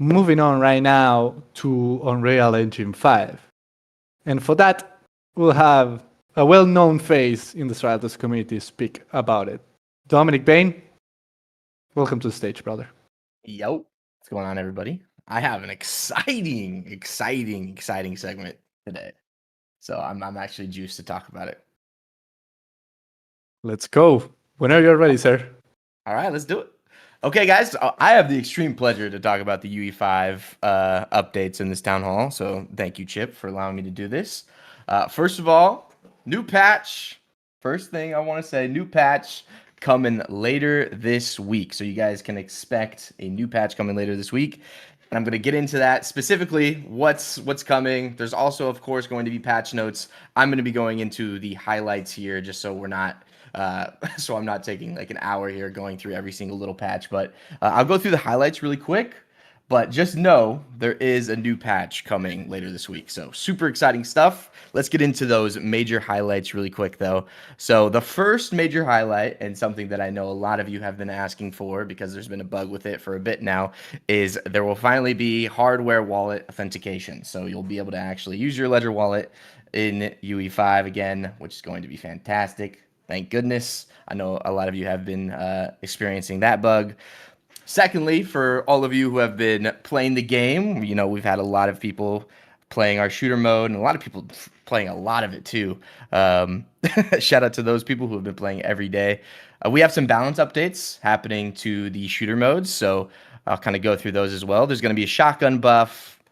Moving on right now to Unreal Engine 5. And for that, we'll have a well-known face in the StarAtlas community speak about it. Dominic Bain, welcome to the stage, brother. Yo, what's going on, everybody? I have an exciting segment today. So I'm actually juiced to talk about it. Let's go. Whenever you're ready, sir. All right, let's do it. Okay, guys, so I have the extreme pleasure to talk about the UE5 updates in this town hall. So thank you, Chip, for allowing me to do this. First of all, new patch. First thing I want to say, new patch coming later this week. So you guys can expect a new patch coming later this week. And I'm going to get into that specifically, what's coming. There's also, of course, going to be patch notes. I'm going to be going into the highlights here just so we're not so I'm not taking like an hour here going through every single little patch, but I'll go through the highlights really quick. But just know there is a new patch coming later this week. So super exciting stuff. Let's get into those major highlights really quick, though. So the first major highlight, and something that I know a lot of you have been asking for because there's been a bug with it for a bit now, is there will finally be hardware wallet authentication. So you'll be able to actually use your Ledger wallet in UE5 again, which is going to be fantastic. Thank goodness. I know a lot of you have been experiencing that bug. Secondly, for all of you who have been playing the game, we've had a lot of people playing our shooter mode and a lot of people playing a lot of it too. Shout out to those people who have been playing every day. We have some balance updates happening to the shooter modes, so I'll kind of go through those as well. There's going to be a shotgun buff.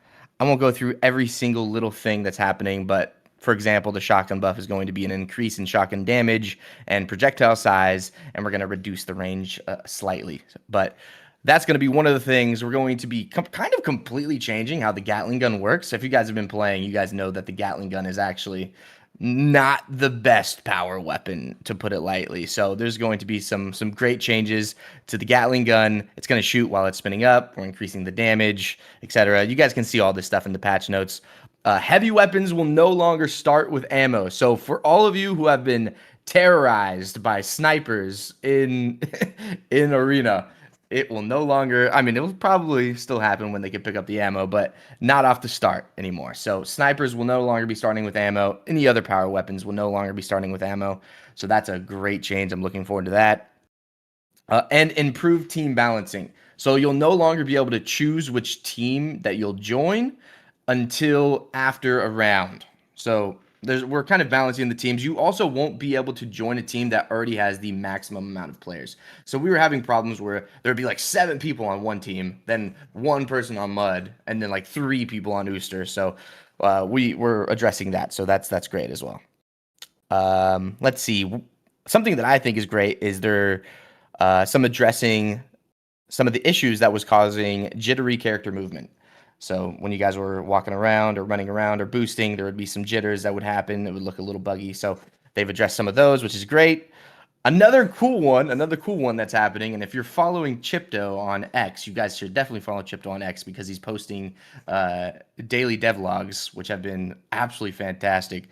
I won't go through every single little thing that's happening, but for example, the shotgun buff is going to be an increase in shotgun damage and projectile size, and we're going to reduce the range slightly. But that's going to be one of the things. We're going to be kind of completely changing how the Gatling gun works. If you guys have been playing, you guys know that the Gatling gun is actually not the best power weapon, to put it lightly. So there's going to be some great changes to the Gatling gun. It's going to shoot while it's spinning up. We're increasing the damage, etc. You guys can see all this stuff in the patch notes. Heavy weapons will no longer start with ammo. So for all of you who have been terrorized by snipers in Arena, It will no longer, I mean, it will probably still happen when they can pick up the ammo, but not off the start anymore. So snipers will no longer be starting with ammo. Any other power weapons will no longer be starting with ammo. So that's a great change. I'm looking forward to that. And improved team balancing. So you'll no longer be able to choose which team that you'll join until after a round. So we're kind of balancing the teams. You also won't be able to join a team that already has the maximum amount of players. So we were having problems where there'd be like 7 people on one team, then 1 person on Mud, and then like 3 people on Ooster. So we're addressing that. So that's great as well. Let's see. Something that I think is great is some addressing some of the issues that was causing jittery character movement. So when you guys were walking around or running around or boosting, there would be some jitters that would happen. It would look a little buggy. So they've addressed some of those, which is great. Another cool one that's happening. And if you're following Chipto on X, you guys should definitely follow Chipto on X because he's posting daily devlogs, which have been absolutely fantastic.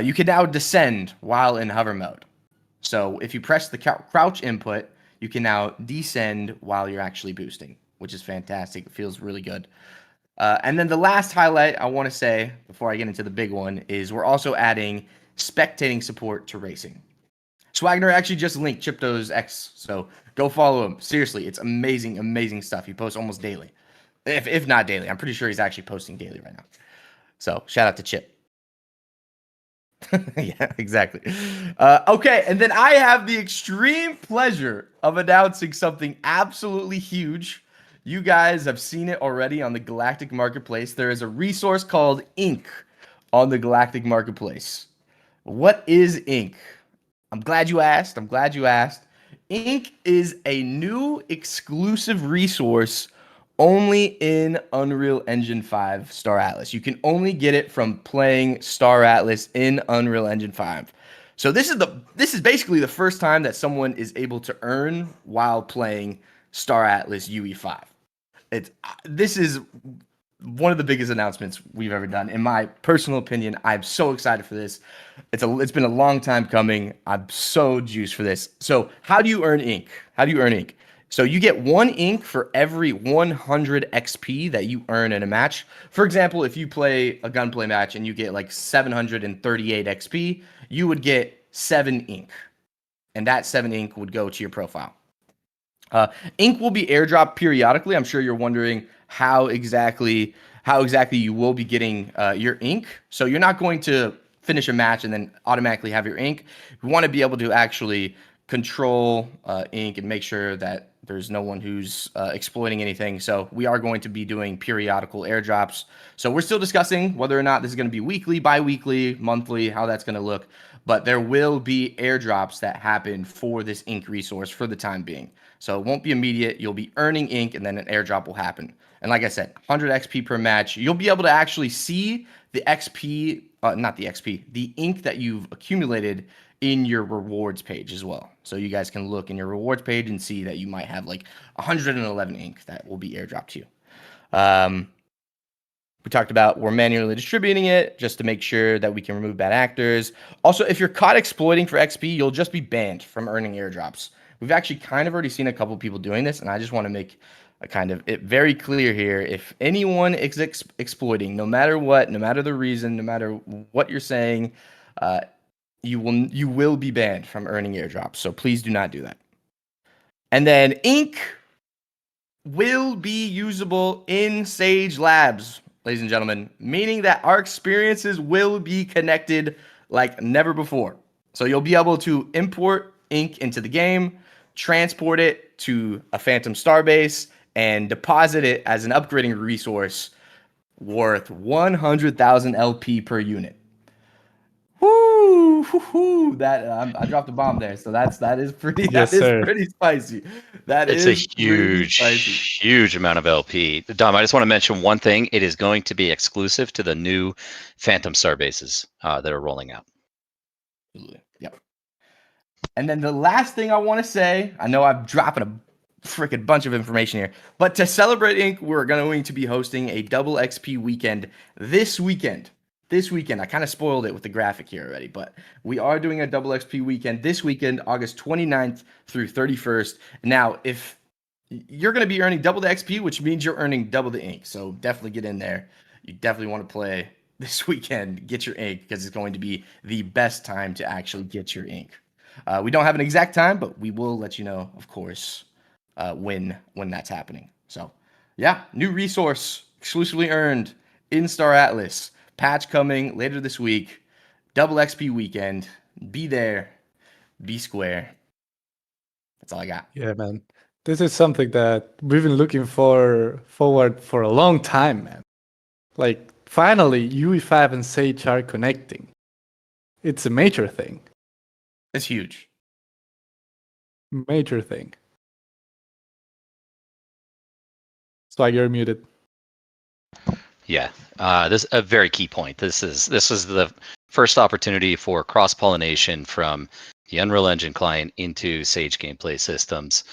You can now descend while in hover mode. So if you press the crouch input, you can now descend while you're actually boosting, which is fantastic. It feels really good. And then the last highlight I want to say before I get into the big one is we're also adding spectating support to racing. Swagner actually just linked Chipto's X, so go follow him. Seriously, it's amazing, amazing stuff. He posts almost daily. If not daily. I'm pretty sure he's actually posting daily right now. So shout out to Chip. Yeah, exactly. Okay, and then I have the extreme pleasure of announcing something absolutely huge. You guys have seen it already on the Galactic Marketplace. There is a resource called Ink on the Galactic Marketplace. What is Ink? I'm glad you asked. Ink is a new exclusive resource only in Unreal Engine 5 Star Atlas. You can only get it from playing Star Atlas in Unreal Engine 5. So this is basically the first time that someone is able to earn while playing Star Atlas UE5. This is one of the biggest announcements we've ever done. In my personal opinion, I'm so excited for this. It's been a long time coming. I'm so juiced for this. So how do you earn ink? So you get 1 ink for every 100 XP that you earn in a match. For example, if you play a gunplay match and you get like 738 XP, you would get 7 ink. And that 7 ink would go to your profile. Ink will be airdropped periodically. I'm sure you're wondering how exactly you will be getting your ink. So you're not going to finish a match and then automatically have your ink. You want to be able to actually control ink and make sure that there's no one who's exploiting anything. So we are going to be doing periodical airdrops. So we're still discussing whether or not this is going to be weekly, bi-weekly, monthly, how that's going to look. But there will be airdrops that happen for this ink resource for the time being. So it won't be immediate. You'll be earning ink and then an airdrop will happen. And like I said, 100 XP per match. You'll be able to actually see the XP, the ink that you've accumulated in your rewards page as well. So you guys can look in your rewards page and see that you might have like 111 ink that will be airdropped to you. We talked about we're manually distributing it just to make sure that we can remove bad actors. Also, if you're caught exploiting for XP, you'll just be banned from earning airdrops. We've actually kind of already seen a couple people doing this, and I just want to make it very clear here. If anyone is exploiting, no matter what, no matter the reason, no matter what you're saying, you will be banned from earning airdrops. So please do not do that. And then ink will be usable in Sage Labs, ladies and gentlemen, meaning that our experiences will be connected like never before. So you'll be able to import ink into the game, transport it to a Phantom Starbase, and deposit it as an upgrading resource worth 100,000 LP per unit. Woo! That I dropped a bomb there, so that is pretty. Yes, that is sir. pretty spicy. It's a huge amount of LP. Dom, I just want to mention one thing. It is going to be exclusive to the new Phantom Starbases that are rolling out. Yep. And then the last thing I want to say, I know I'm dropping a freaking bunch of information here, but to celebrate Ink, we're going to be hosting a double XP weekend this weekend. I kind of spoiled it with the graphic here already, but we are doing a double XP weekend this weekend, August 29th through 31st. Now, if you're going to be earning double the XP, which means you're earning double the ink. So definitely get in there. You definitely want to play this weekend. Get your ink because it's going to be the best time to actually get your ink. We don't have an exact time, but we will let you know, of course, when that's happening. So, yeah, new resource exclusively earned in Star Atlas. Patch coming later this week. Double XP weekend. Be there. Be square. That's all I got. Yeah, man. This is something that we've been looking forward for a long time, man. Like, finally, UE5 and Sage are connecting. It's a major thing. It's huge. Major thing. Swag, you're muted. Yeah, this is a very key point. This is the first opportunity for cross pollination from the Unreal Engine client into Sage gameplay systems.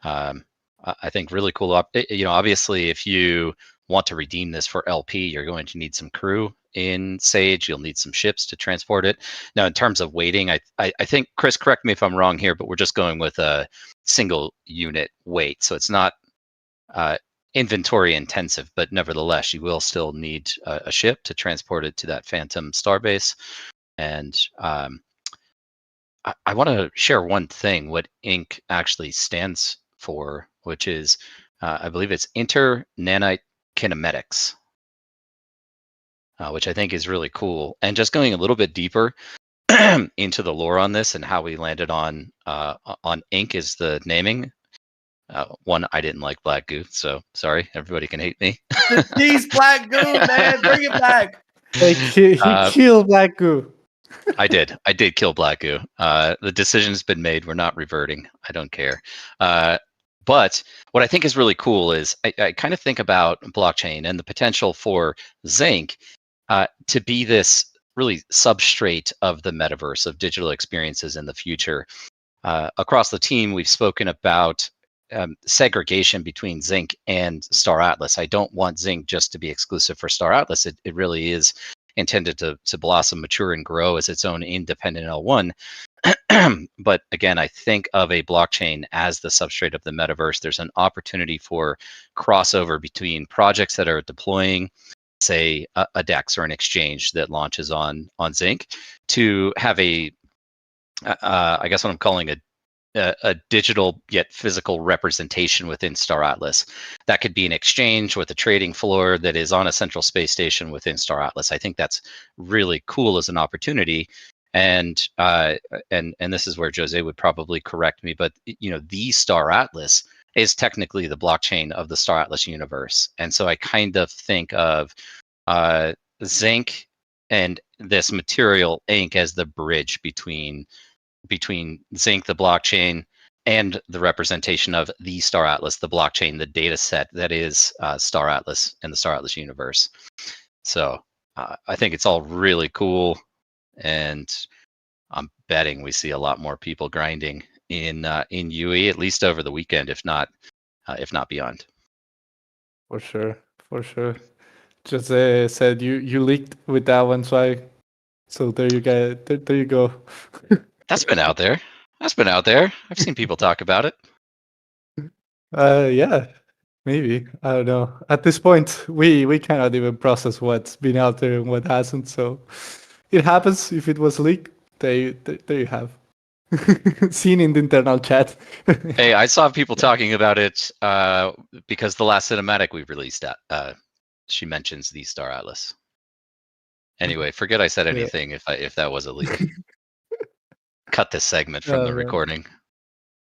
I think really cool. Obviously, if you want to redeem this for LP, you're going to need some crew in Sage. You'll need some ships to transport it. Now, in terms of weighting, I think, Chris, correct me if I'm wrong here, but we're just going with a single unit weight, so it's not inventory intensive, but nevertheless, you will still need a ship to transport it to that Phantom Starbase. And I want to share one thing, what INC actually stands for, which is, I believe it's Inter-Nanite Kinematics, which I think is really cool. And just going a little bit deeper into the lore on this and how we landed on INC is the naming. One, I didn't like Black Goo, so sorry, everybody can hate me. These Black Goo, man, bring it back. He killed Black Goo. I did kill Black Goo. The decision's been made. We're not reverting. I don't care. But what I think is really cool is I kind of think about blockchain and the potential for Zinc to be this really substrate of the metaverse, of digital experiences in the future. Across the team, we've spoken about segregation between Zinc and Star Atlas. I don't want Zinc just to be exclusive for Star Atlas. It really is intended to blossom, mature, and grow as its own independent L1. But again, I think of a blockchain as the substrate of the metaverse. There's an opportunity for crossover between projects that are deploying, say, a DEX or an exchange that launches on Zinc, to have I guess what I'm calling a digital yet physical representation within Star Atlas. That could be an exchange with a trading floor that is on a central space station within Star Atlas. I think that's really cool as an opportunity. And this is where Jose would probably correct me, but the Star Atlas is technically the blockchain of the Star Atlas universe. And so I kind of think of Zinc and this material ink as the bridge between Zinc, the blockchain, and the representation of the Star Atlas, the blockchain, the data set that is Star Atlas and the Star Atlas universe. So I think it's all really cool, and I'm betting we see a lot more people grinding in UE, at least over the weekend, if not beyond. For sure. Just said you leaked with that one, so there you go. There you go. That's been out there. I've seen people talk about it. Yeah, maybe. I don't know. At this point, we cannot even process what's been out there and what hasn't. So it happens. If it was leaked, there you have. Seen in the internal chat. Hey, I saw people talking about it because the last cinematic we released, she mentions the Star Atlas. Anyway, forget I said anything if that was a leak. Cut this segment from the recording.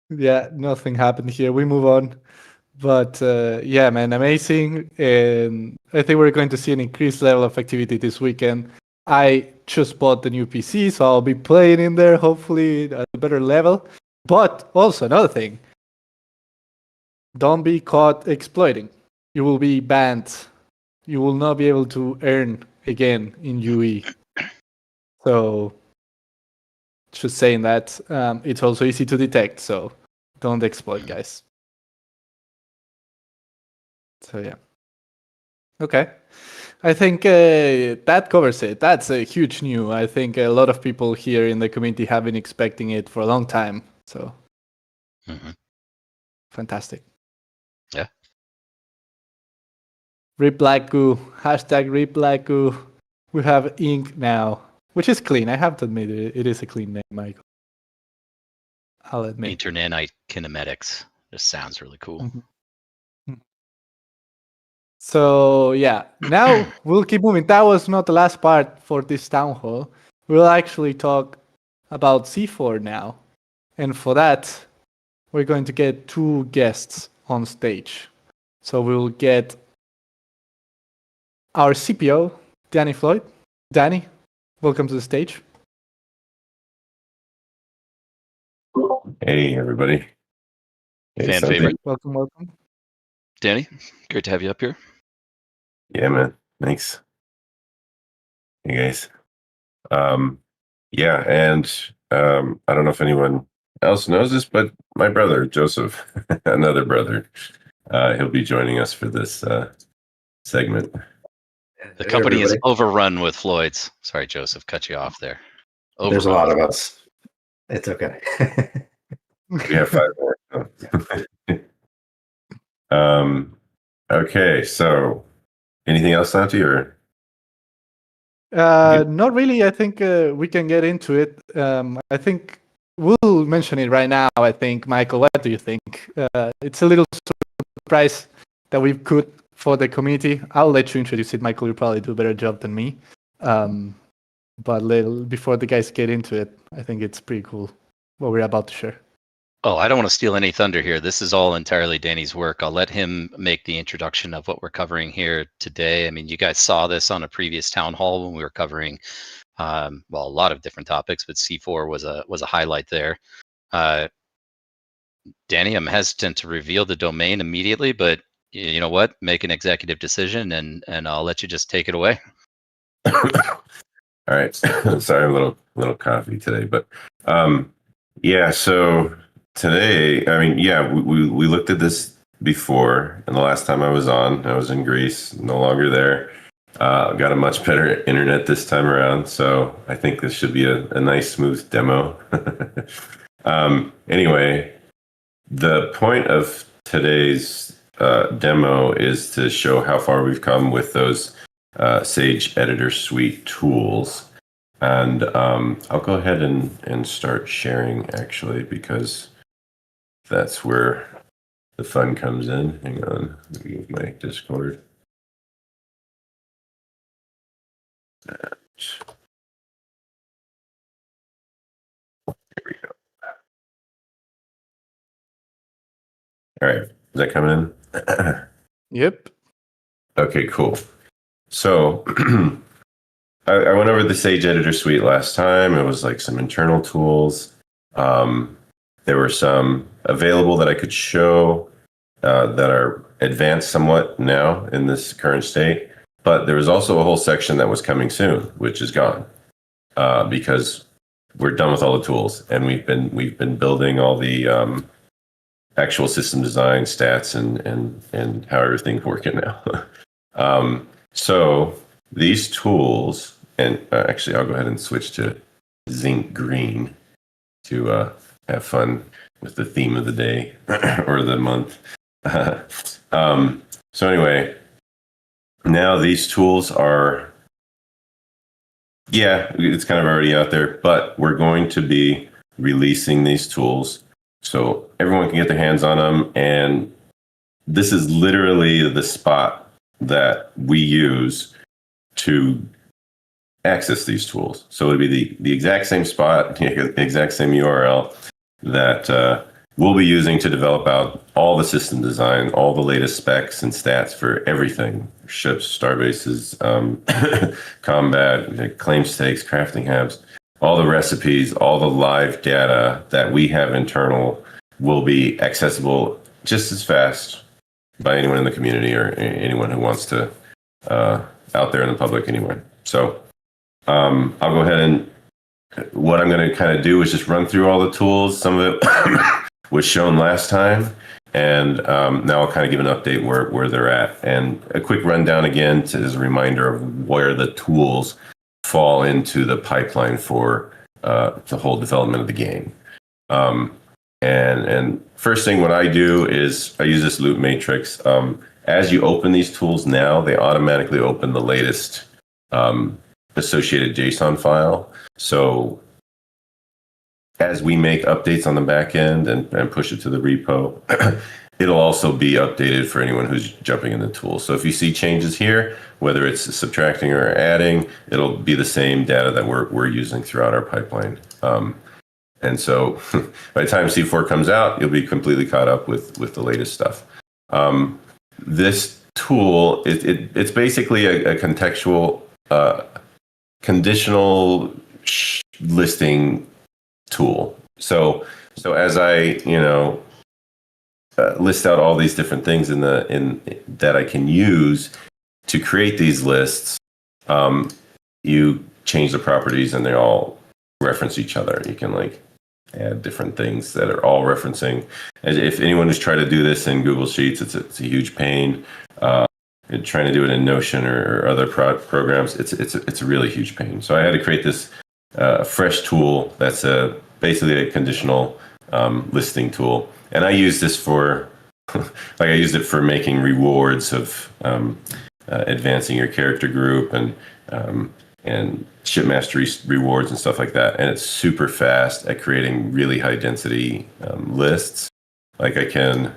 Yeah, nothing happened here. We move on. But yeah, man, amazing. And I think we're going to see an increased level of activity this weekend. I just bought the new PC, so I'll be playing in there, hopefully at a better level. But also another thing, don't be caught exploiting. You will be banned. You will not be able to earn again in UE. So just saying that, it's also easy to detect, so don't exploit, guys. So yeah. Okay. I think that covers it. That's a huge news. I think a lot of people here in the community have been expecting it for a long time. So fantastic. Yeah. Rip Black Goo. Hashtag Rip Black Goo. We have ink now, which is clean. I have to admit it is a clean name, Michael. I'll admit. Internetite kinematics. Just sounds really cool. Mhm. So yeah, now we'll keep moving. That was not the last part for this town hall. We'll actually talk about C4 now. And for that, we're going to get two guests on stage. So we'll get our CPO, Danny Floyd. Danny, welcome to the stage. Hey, everybody. Hey, Fan Santi. favorite. Welcome. Danny, great to have you up here. Yeah, man. Thanks. Hey, guys. Yeah, and I don't know if anyone else knows this, but my brother, Joseph, another brother, he'll be joining us for this segment. The company is overrun with Floyds. Sorry, Joseph, cut you off there. There's a lot of us. It's okay. We have 5 more. Okay, so anything else, Santi, or? Not really. I think we can get into it. I think we'll mention it right now. I think, Michael, what do you think? It's a little surprise that we could for the community. I'll let you introduce it, Michael. You probably do a better job than me. But before the guys get into it, I think it's pretty cool what we're about to share. Oh, I don't want to steal any thunder here. This is all entirely Danny's work. I'll let him make the introduction of what we're covering here today. I mean, you guys saw this on a previous town hall when we were covering, a lot of different topics, but C4 was a highlight there. Danny, I'm hesitant to reveal the domain immediately, but you know what? Make an executive decision, and I'll let you just take it away. All right. Sorry, I'm a little coffee today, but yeah. So today, I mean, yeah, we looked at this before, and the last time I was in Greece, no longer there. Got a much better internet this time around, so I think this should be a nice, smooth demo. Anyway, the point of today's demo is to show how far we've come with those Sage Editor Suite tools. And I'll go ahead and start sharing, actually, because that's where the fun comes in. Hang on, let me move my Discord. Here we go. All right, is that coming in? Yep. Okay, cool. So I went over the Sage Editor Suite last time. It was like some internal tools. There were some available that I could show that are advanced somewhat now in this current state. But there was also a whole section that was coming soon, which is gone because we're done with all the tools, and we've been building all the actual system design stats and how everything's working now. So these tools, and actually I'll go ahead and switch to zinc green to have fun with the theme of the day or the month. So anyway, now these tools are, yeah, it's kind of already out there, but we're going to be releasing these tools so everyone can get their hands on them. And this is literally the spot that we use to access these tools. So it'll be the exact same spot, the exact same URL that we'll be using to develop out all the system design, all the latest specs and stats for everything: ships, starbases, combat, claim stakes, crafting hubs, all the recipes, all the live data that we have internal will be accessible just as fast by anyone in the community or anyone who wants to out there in the public anyway. So I'll go ahead and what I'm going to kind of do is just run through all the tools. Some of it was shown last time, and now I'll kind of give an update where they're at, and a quick rundown again as a reminder of where the tools fall into the pipeline for the whole development of the game. And first thing what I do is I use this loop matrix. As you open these tools now, they automatically open the latest associated JSON file. So as we make updates on the back end and push it to the repo, it'll also be updated for anyone who's jumping in the tool. So if you see changes here, whether it's subtracting or adding, it'll be the same data that we're using throughout our pipeline. And so by the time C4 comes out, you'll be completely caught up with the latest stuff. This tool, it's basically a contextual, conditional listing tool. So as I, list out all these different things that I can use to create these lists, you change the properties and they all reference each other. You can add different things that are all referencing. And if anyone who's tried to do this in Google Sheets, it's a huge pain. Trying to do it in Notion or other programs, it's a really huge pain. So I had to create this fresh tool that's basically a conditional listing tool. And I use this for, I used it for making rewards of advancing your character group and ship mastery rewards and stuff like that. And it's super fast at creating really high density lists. Like I can,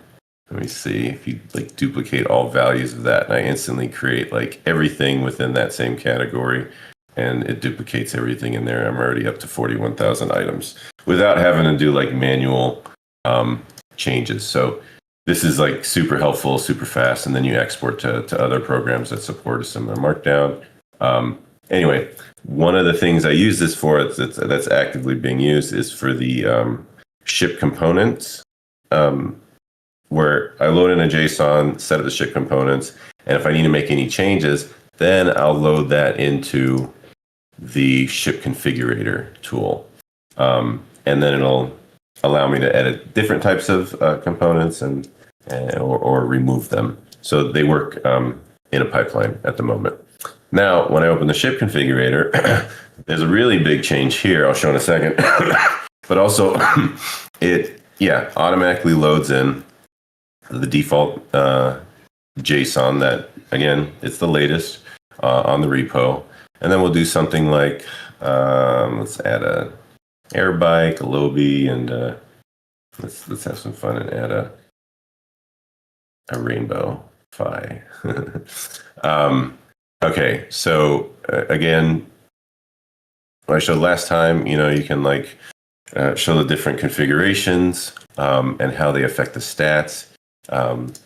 let me see, if you duplicate all values of that, and I instantly create everything within that same category, and it duplicates everything in there. I'm already up to 41,000 items without having to do manual changes. So this is super helpful, super fast, and then you export to other programs that support a similar markdown. Anyway, one of the things I use this for that's actively being used is for the ship components, where I load in a JSON, set up the ship components, and if I need to make any changes, then I'll load that into the ship configurator tool. And then it'll allow me to edit different types of components or remove them. So they work in a pipeline at the moment. Now, when I open the ship configurator, there's a really big change here. I'll show in a second. But also, it automatically loads in the default JSON that, again, it's the latest on the repo. And then we'll do something like, let's add a air bike, a lobby, and let's have some fun and add a rainbow phi. Okay, so again, what I showed last time, you can show the different configurations and how they affect the stats.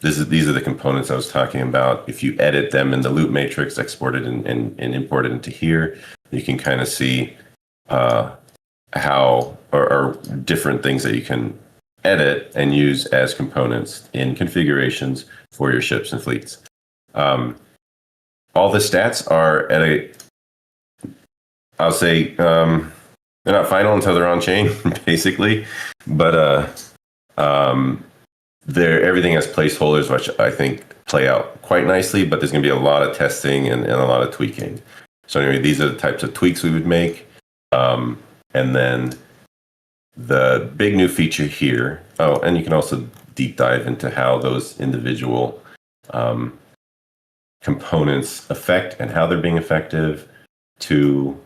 These are the components I was talking about. If you edit them in the loop matrix, export it and import it into here, you can kind of see how or different things that you can edit and use as components in configurations for your ships and fleets. All the stats are at I'll say, they're not final until they're on chain, basically, but everything has placeholders, which I think play out quite nicely, but there's going to be a lot of testing and a lot of tweaking. So anyway, these are the types of tweaks we would make. And then the big new feature here, and you can also deep dive into how those individual components affect and how they're being effective to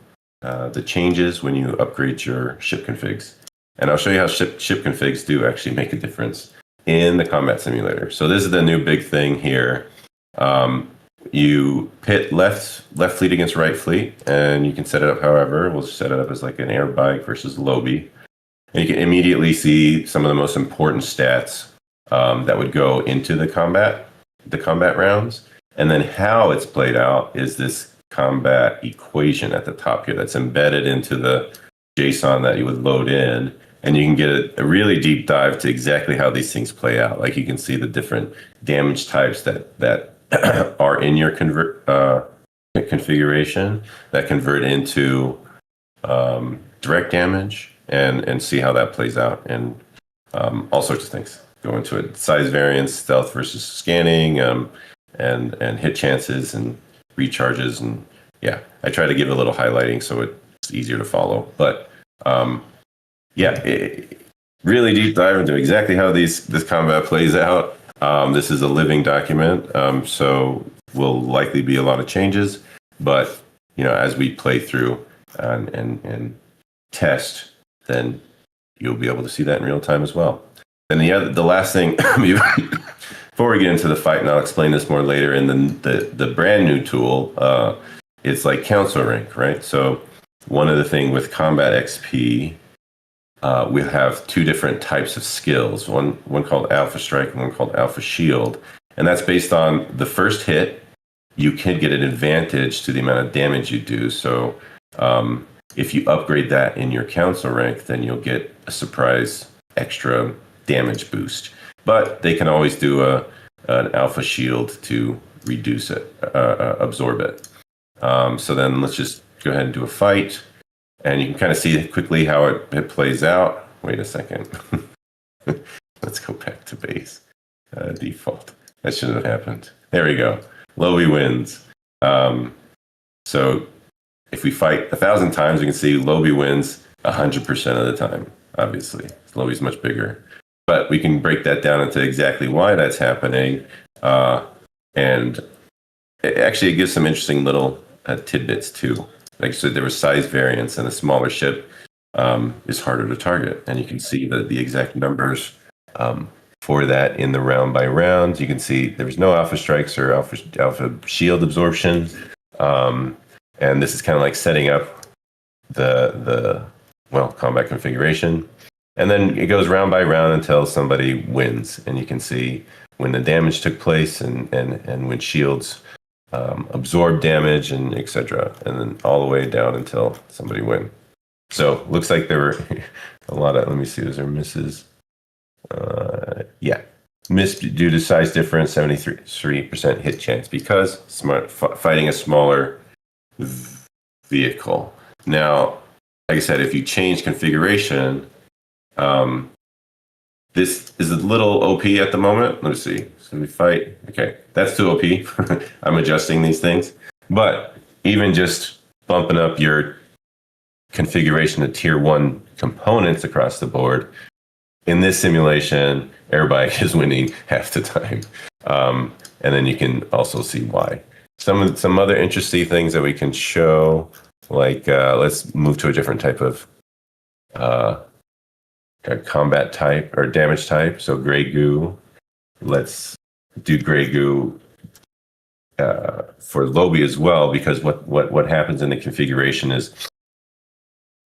the changes when you upgrade your ship configs. And I'll show you how ship configs do actually make a difference in the combat simulator. So this is the new big thing here. You pit left fleet against right fleet, and you can set it up however. We'll set it up as an air bike versus lobby. And you can immediately see some of the most important stats that would go into the combat rounds. And then how it's played out is this combat equation at the top here that's embedded into the JSON that you would load in. And you can get a really deep dive to exactly how these things play out. You can see the different damage types that are in your configuration that convert into direct damage and see how that plays out, and all sorts of things go into it. Size variance, stealth versus scanning, and hit chances and recharges. And I try to give a little highlighting so it's easier to follow. But really deep dive into exactly how this combat plays out. This is a living document, so will likely be a lot of changes. But as we play through and test, then you'll be able to see that in real time as well. And the last thing, before we get into the fight, and I'll explain this more later, in the brand new tool, it's like council rank, right? So one of the things with Combat XP, we have two different types of skills, one called Alpha Strike and one called Alpha Shield. And that's based on the first hit, you can get an advantage to the amount of damage you do. So if you upgrade that in your council rank, then you'll get a surprise extra damage boost. But they can always do an Alpha Shield to reduce it, absorb it. So then let's just go ahead and do a fight. And you can kind of see quickly how it plays out. Wait a second. Let's go back to base. Default. That shouldn't have happened. There we go. Lobby wins. So if we fight 1,000 times, we can see Lobby wins 100% of the time, obviously. Lobby's much bigger. But we can break that down into exactly why that's happening. And it gives some interesting little tidbits too. Like I said, there was size variance, and a smaller ship is harder to target. And you can see the exact numbers for that in the round by round. You can see there was no Alpha Strikes or Alpha Shield absorption. And this is kind of like setting up the combat configuration. And then it goes round by round until somebody wins. And you can see when the damage took place and when shields absorb damage and etc. And then all the way down until somebody win. So looks like there were a lot of, let me see, was there misses? Missed due to size difference, 73% hit chance because fighting a smaller vehicle. Now, like I said, if you change configuration, this is a little OP at the moment. Let's see. So we fight. Okay, that's too OP. I'm adjusting these things. But even just bumping up your configuration to tier 1 components across the board, in this simulation, Airbike is winning half the time. And then you can also see why. Some other interesting things that we can show, like let's move to a different type of combat type or damage type. So Grey Goo. Let's do Grey Goo for Lobby as well, because what happens in the configuration is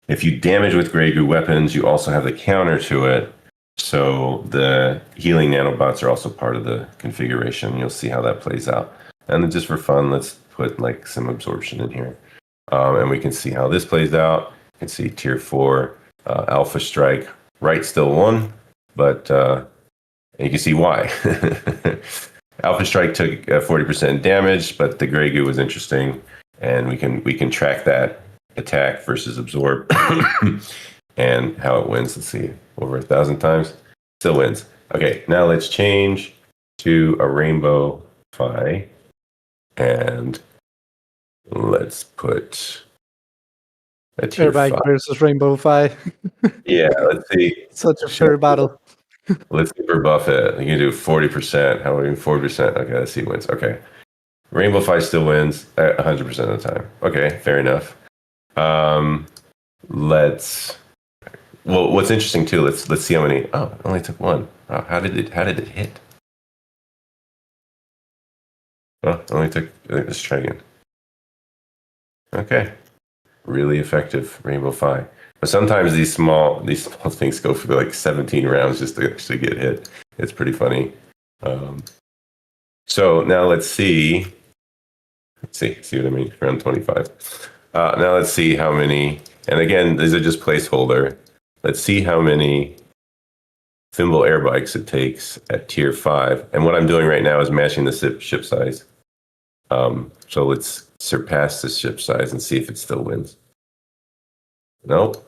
if you damage with Grey Goo weapons, you also have the counter to it. So the healing nanobots are also part of the configuration. You'll see how that plays out. And then just for fun, let's put like some absorption in here. And we can see how this plays out. You can see tier 4, Alpha Strike, right still won, but you can see why. Alpha Strike took 40% damage, but the Grey Goo was interesting. And we can track that attack versus absorb and how it wins. Let's see, over 1,000 times, still wins. Okay, now let's change to a Rainbow Phi, and let's put a tier Airbike 5 versus Rainbow Phi. Yeah, let's see. Such a fair battle. Let's super buff it. You can do 40%. How many 40%? Okay, let's see who wins. Okay. Rainbow Phi still wins 100% of the time. Okay, fair enough. What's interesting too, let's see how many. Oh, it only took one. Oh, how did it hit? Oh, it only took, let's try again. Okay. Really effective Rainbow Phi. But sometimes these small things go for like 17 rounds just to actually get hit. It's pretty funny. So now let's see what I mean? Around 25. Now let's see how many, and again, these are just placeholder. Let's see how many Thimble air bikes it takes at tier 5. And what I'm doing right now is matching the ship size. So let's surpass the ship size and see if it still wins. Nope.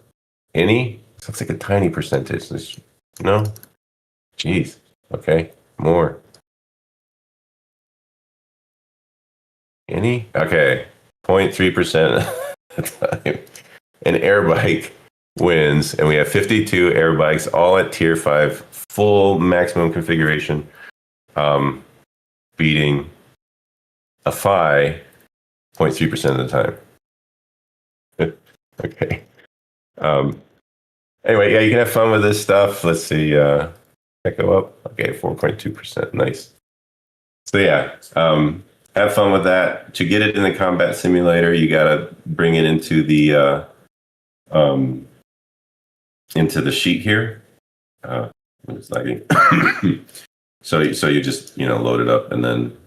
Any? Looks like a tiny percentage. No? Jeez. Okay. More. Any? Okay. 0.3% of the time. An air bike wins, and we have 52 air bikes, all at tier 5, full maximum configuration, beating a FI 0.3% of the time. Okay. Anyway, yeah, you can have fun with this stuff. Let's see. That go up. Okay, 4.2%. Nice. So yeah, have fun with that. To get it in the combat simulator, you gotta bring it into the sheet here. It's lagging. so you just load it up and then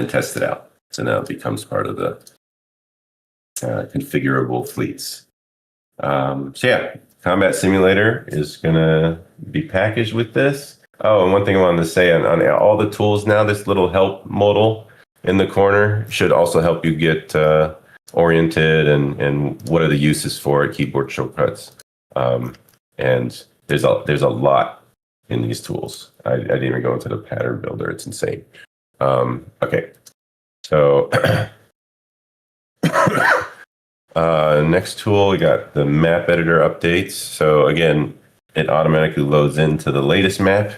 test it out. So now it becomes part of the configurable fleets. So yeah, combat simulator is gonna be packaged with this. Oh, and one thing I wanted to say on all the tools now, this little help modal in the corner should also help you get oriented and what are the uses for it, keyboard shortcuts. And there's a lot in these tools. I didn't even go into the pattern builder. It's insane. Okay, so next tool, we got the map editor updates. So again, it automatically loads into the latest map.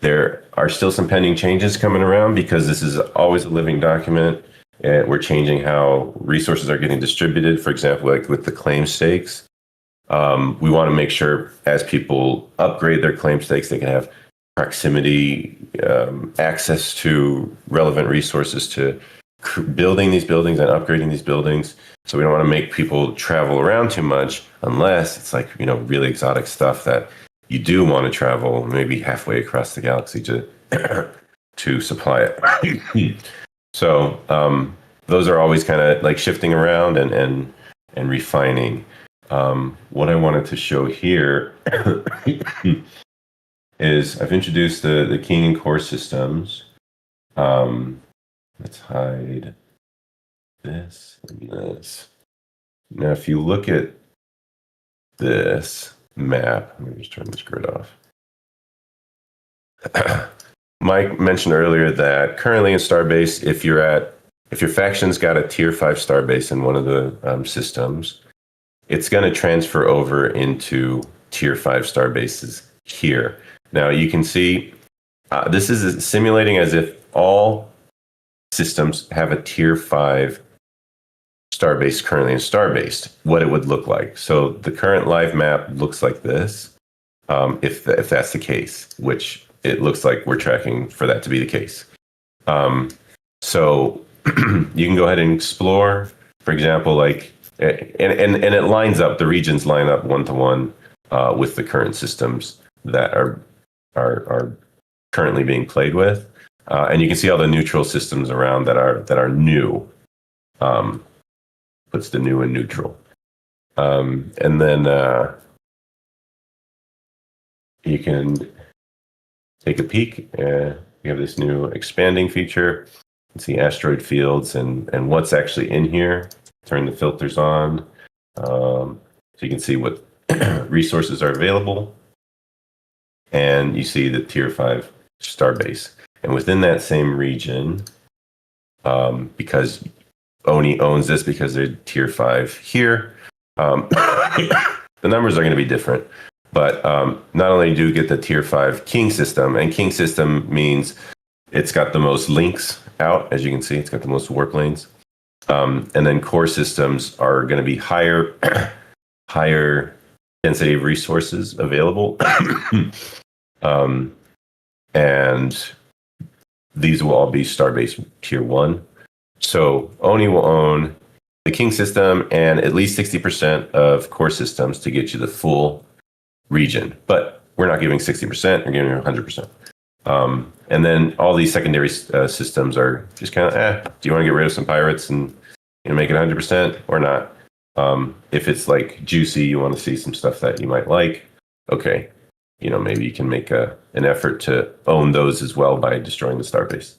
There are still some pending changes coming around because this is always a living document. And we're changing how resources are getting distributed. For example, like with the claim stakes, we want to make sure as people upgrade their claim stakes, they can have proximity, access to relevant resources to building these buildings and upgrading these buildings. So we don't want to make people travel around too much unless it's like, really exotic stuff that you do want to travel maybe halfway across the galaxy to supply it. So those are always kind of like shifting around and refining. What I wanted to show here is I've introduced the king and core systems. Let's hide this and this. Now, if you look at this map, let me just turn this grid off. Mike mentioned earlier that currently in Starbase, if your faction's got a tier 5 Starbase in one of the systems, it's going to transfer over into tier 5 Starbases here. Now you can see this is simulating as if all systems have a tier 5 Starbase currently in Starbase, what it would look like. So the current live map looks like this, if that's the case, which it looks like we're tracking for that to be the case. So you can go ahead and explore, for example, like, and it lines up, the regions line up 1-to-1 with the current systems that are currently being played with. And you can see all the neutral systems around that are new. Puts the new in neutral. And then you can take a peek. We have this new expanding feature. You can see asteroid fields and what's actually in here. Turn the filters on. So you can see what resources are available. And you see the tier 5 Starbase. And within that same region, because Oni owns this because they're tier 5 here, the numbers are going to be different. But not only do you get the tier 5 king system, and king system means it's got the most links out, as you can see, it's got the most warp lanes. And then core systems are going to be higher density of resources available. And these will all be Starbase tier 1. So Oni will own the king system and at least 60% of core systems to get you the full region. But we're not giving 60%, we're giving 100%. And then all these secondary systems are just kind of, do you want to get rid of some pirates and make it 100% or not? If it's like juicy, you want to see some stuff that you might like, okay, maybe you can make an effort to own those as well by destroying the Starbase.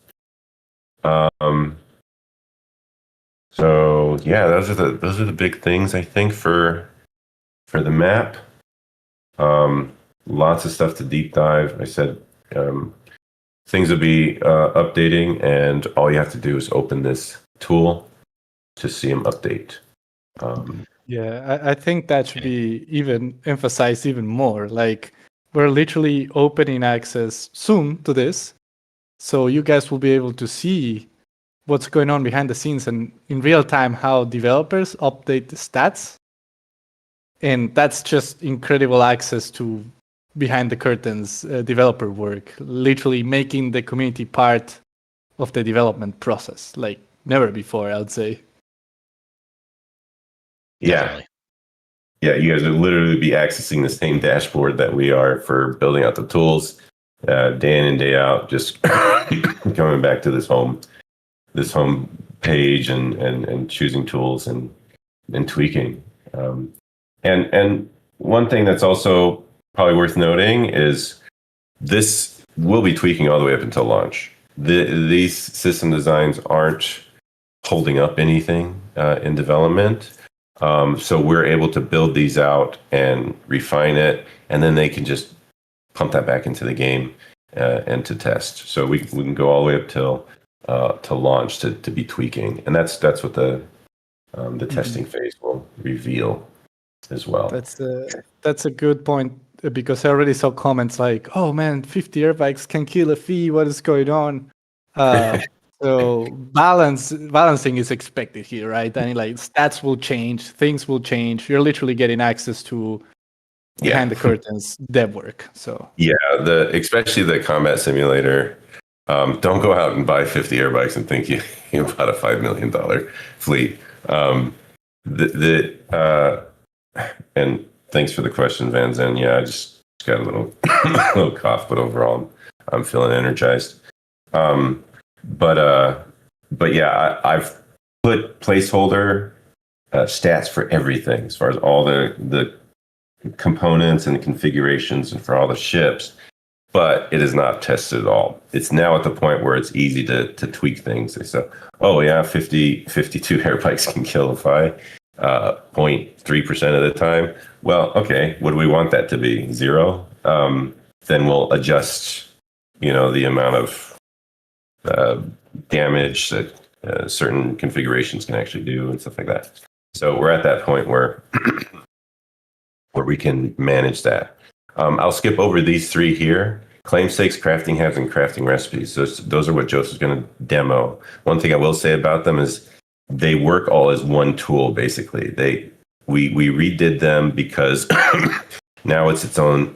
So yeah, those are the big things I think for the map. Lots of stuff to deep dive. I said things will be updating, and all you have to do is open this tool to see them update. Yeah, I think that should be even emphasized even more. Like, we're literally opening access soon to this, so you guys will be able to see what's going on behind the scenes and in real time how developers update the stats. And that's just incredible access to behind the curtains developer work, literally making the community part of the development process, like never before, I would say. Yeah. Definitely. Yeah, you guys would literally be accessing the same dashboard that we are for building out the tools, day in and day out, just coming back to this home page and choosing tools and tweaking. And one thing that's also probably worth noting is this will be tweaking all the way up until launch. These system designs aren't holding up anything in development. So we're able to build these out and refine it, and then they can just pump that back into the game and to test. So we can go all the way up till to launch to be tweaking, and that's what the testing phase will reveal as well. That's a good point because I already saw comments like, "Oh man, 50 airbikes can kill a fee. What is going on?" So balancing is expected here, right? And like stats will change, things will change. You're literally getting access to behind the curtains dev work. So yeah, especially the combat simulator. Don't go out and buy 50 airbikes and think you bought a $5 million fleet. And thanks for the question, Van Zen. Yeah, I just got a little little cough, but overall I'm feeling energized. But yeah, I've put placeholder stats for everything as far as all the components and the configurations and for all the ships, but it is not tested at all. It's now at the point where it's easy to tweak things. So, oh yeah, 52 airbikes can kill a FI 0.3% of the time. Well, okay, what do we want that to be? 0? Then we'll adjust, the amount of damage that certain configurations can actually do and stuff like that. So we're at that point where we can manage that. I'll skip over these three here. Claim stakes, crafting hubs, and crafting recipes. Those are what Joseph's going to demo. One thing I will say about them is they work all as one tool, basically. We redid them because now it's its own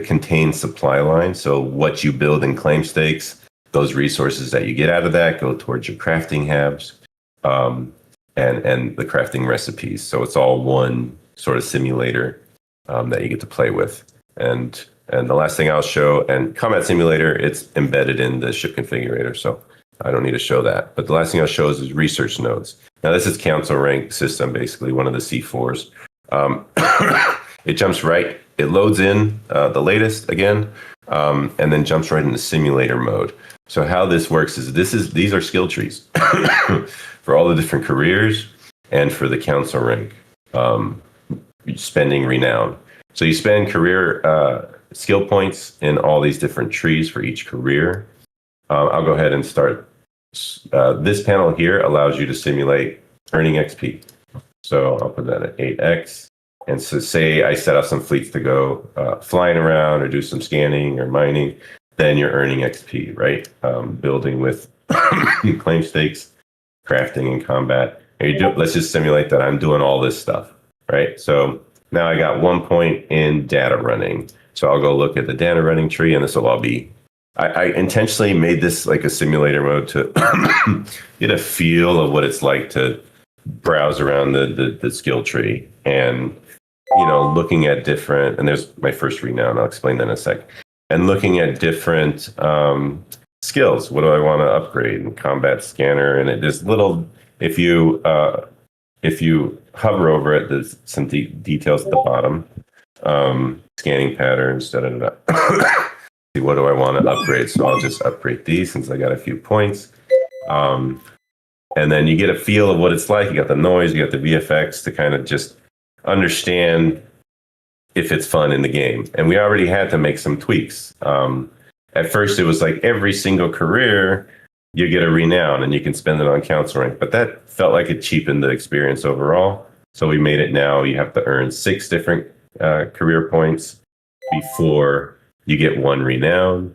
contained supply line. So what you build in claim stakes, those resources that you get out of that go towards your crafting hubs and the crafting recipes. So it's all one sort of simulator that you get to play with. And the last thing I'll show, and Combat Simulator, it's embedded in the ship configurator, so I don't need to show that. But the last thing I'll show is research nodes. Now this is council rank system, basically one of the C4s. It jumps right, it loads in the latest again, and then jumps right into simulator mode. So how this works is these are skill trees for all the different careers and for the council rank. Spending renown. So you spend career skill points in all these different trees for each career. I'll go ahead and start. This panel here allows you to simulate earning XP. So I'll put that at 8x. And so say I set up some fleets to go flying around or do some scanning or mining, then you're earning XP, right? Building with claim stakes, crafting, and combat. Let's just simulate that I'm doing all this stuff, right? So now I got 1 point in data running. So I'll go look at the data running tree, and this will all be. I intentionally made this like a simulator mode to get a feel of what it's like to browse around the skill tree and, looking at different, and there's my first renown, I'll explain that in a sec, and looking at different skills. What do I want to upgrade? And combat scanner, and there's little, if you hover over it, there's some details at the bottom. Scanning patterns, what do I want to upgrade? So I'll just upgrade these since I got a few points. And then you get a feel of what it's like. You got the noise, you got the VFX to kind of just understand if it's fun in the game. And we already had to make some tweaks. At first, it was like every single career, you get a renown and you can spend it on council rank. But that felt like it cheapened the experience overall. So we made it now you have to earn 6 different career points before you get 1 renown.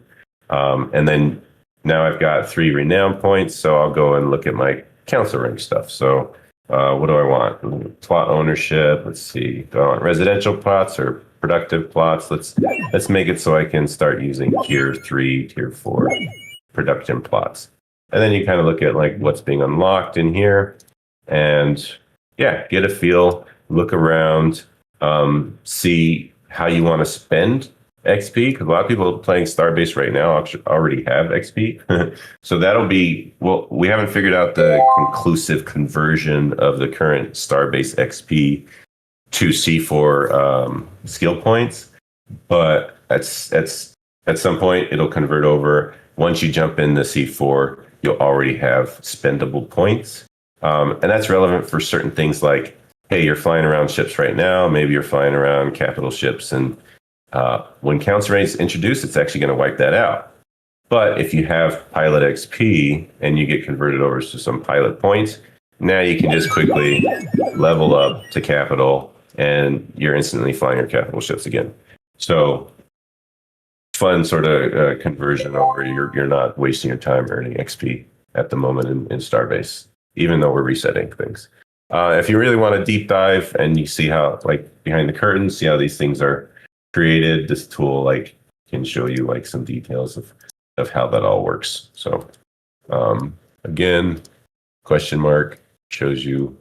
And then now I've got 3 renown points, so I'll go and look at my council rank stuff. So what do I want? Plot ownership. Let's see. Do I want residential plots or productive plots? Let's make it so I can start using tier 3, tier 4 production plots. And then you kind of look at like what's being unlocked in here, and yeah, get a feel, look around, see how you want to spend XP, because a lot of people playing Starbase right now already have XP. So that'll be, well, we haven't figured out the conclusive conversion of the current Starbase XP to C4 skill points, but at some point it'll convert over. Once you jump into C4, you'll already have spendable points. And that's relevant for certain things like, hey, you're flying around ships right now, maybe you're flying around capital ships, and when council rank is introduced, it's actually going to wipe that out. But if you have pilot XP and you get converted over to some pilot points, now you can just quickly level up to capital and you're instantly flying your capital ships again. So fun sort of conversion over. You're not wasting your time earning XP at the moment in Starbase, even though we're resetting things. If you really want to deep dive and you see how, like behind the curtains, see how these things are created, this tool like can show you like some details of how that all works. So again, question mark shows you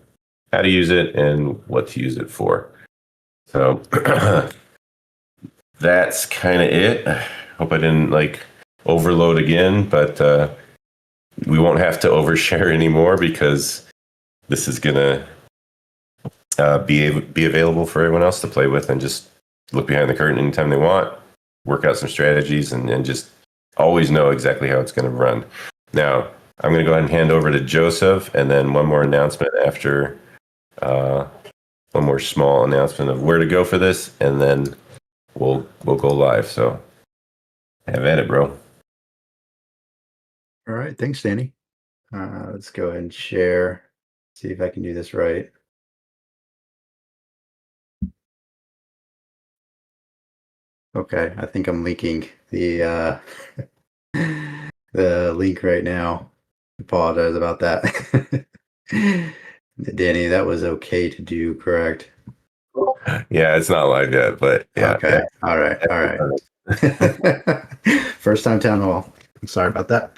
how to use it and what to use it for. So that's kind of it. Hope I didn't like overload again, but we won't have to overshare anymore because this is gonna be available for everyone else to play with and just look behind the curtain anytime they want, work out some strategies, and just always know exactly how it's going to run. Now, I'm going to go ahead and hand over to Joseph, and then one more announcement after, one more small announcement of where to go for this, and then we'll go live. So have at it, bro. All right. Thanks, Danny. Let's go ahead and share. See if I can do this right. Okay, I think I'm leaking the the link right now. Apologize about that. Danny, that was okay to do, correct? Yeah, it's not live yet, but yeah. Okay. Yeah. All right. First time town hall. I'm sorry about that.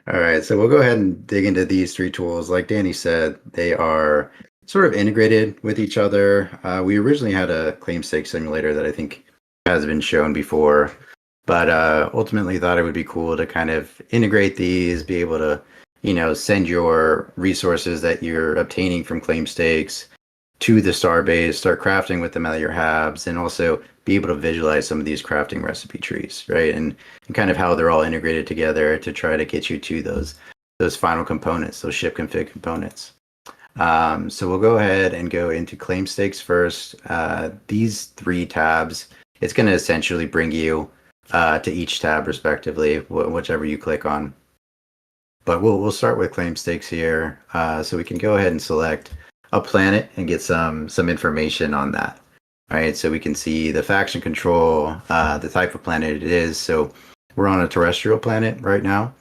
All right, so we'll go ahead and dig into these 3 tools. Like Danny said, they are sort of integrated with each other. We originally had a claim stake simulator that I think has been shown before, but ultimately thought it would be cool to kind of integrate these, be able to, send your resources that you're obtaining from claim stakes to the Starbase, start crafting with them out of your habs, and also be able to visualize some of these crafting recipe trees, right? And kind of how they're all integrated together to try to get you to those final components, those ship config components. So we'll go ahead and go into claim stakes first. These 3 tabs, it's going to essentially bring you to each tab respectively, whichever you click on. But we'll start with claim stakes here. So we can go ahead and select a planet and get some information on that. All right, so we can see the faction control, the type of planet it is. So we're on a terrestrial planet right now.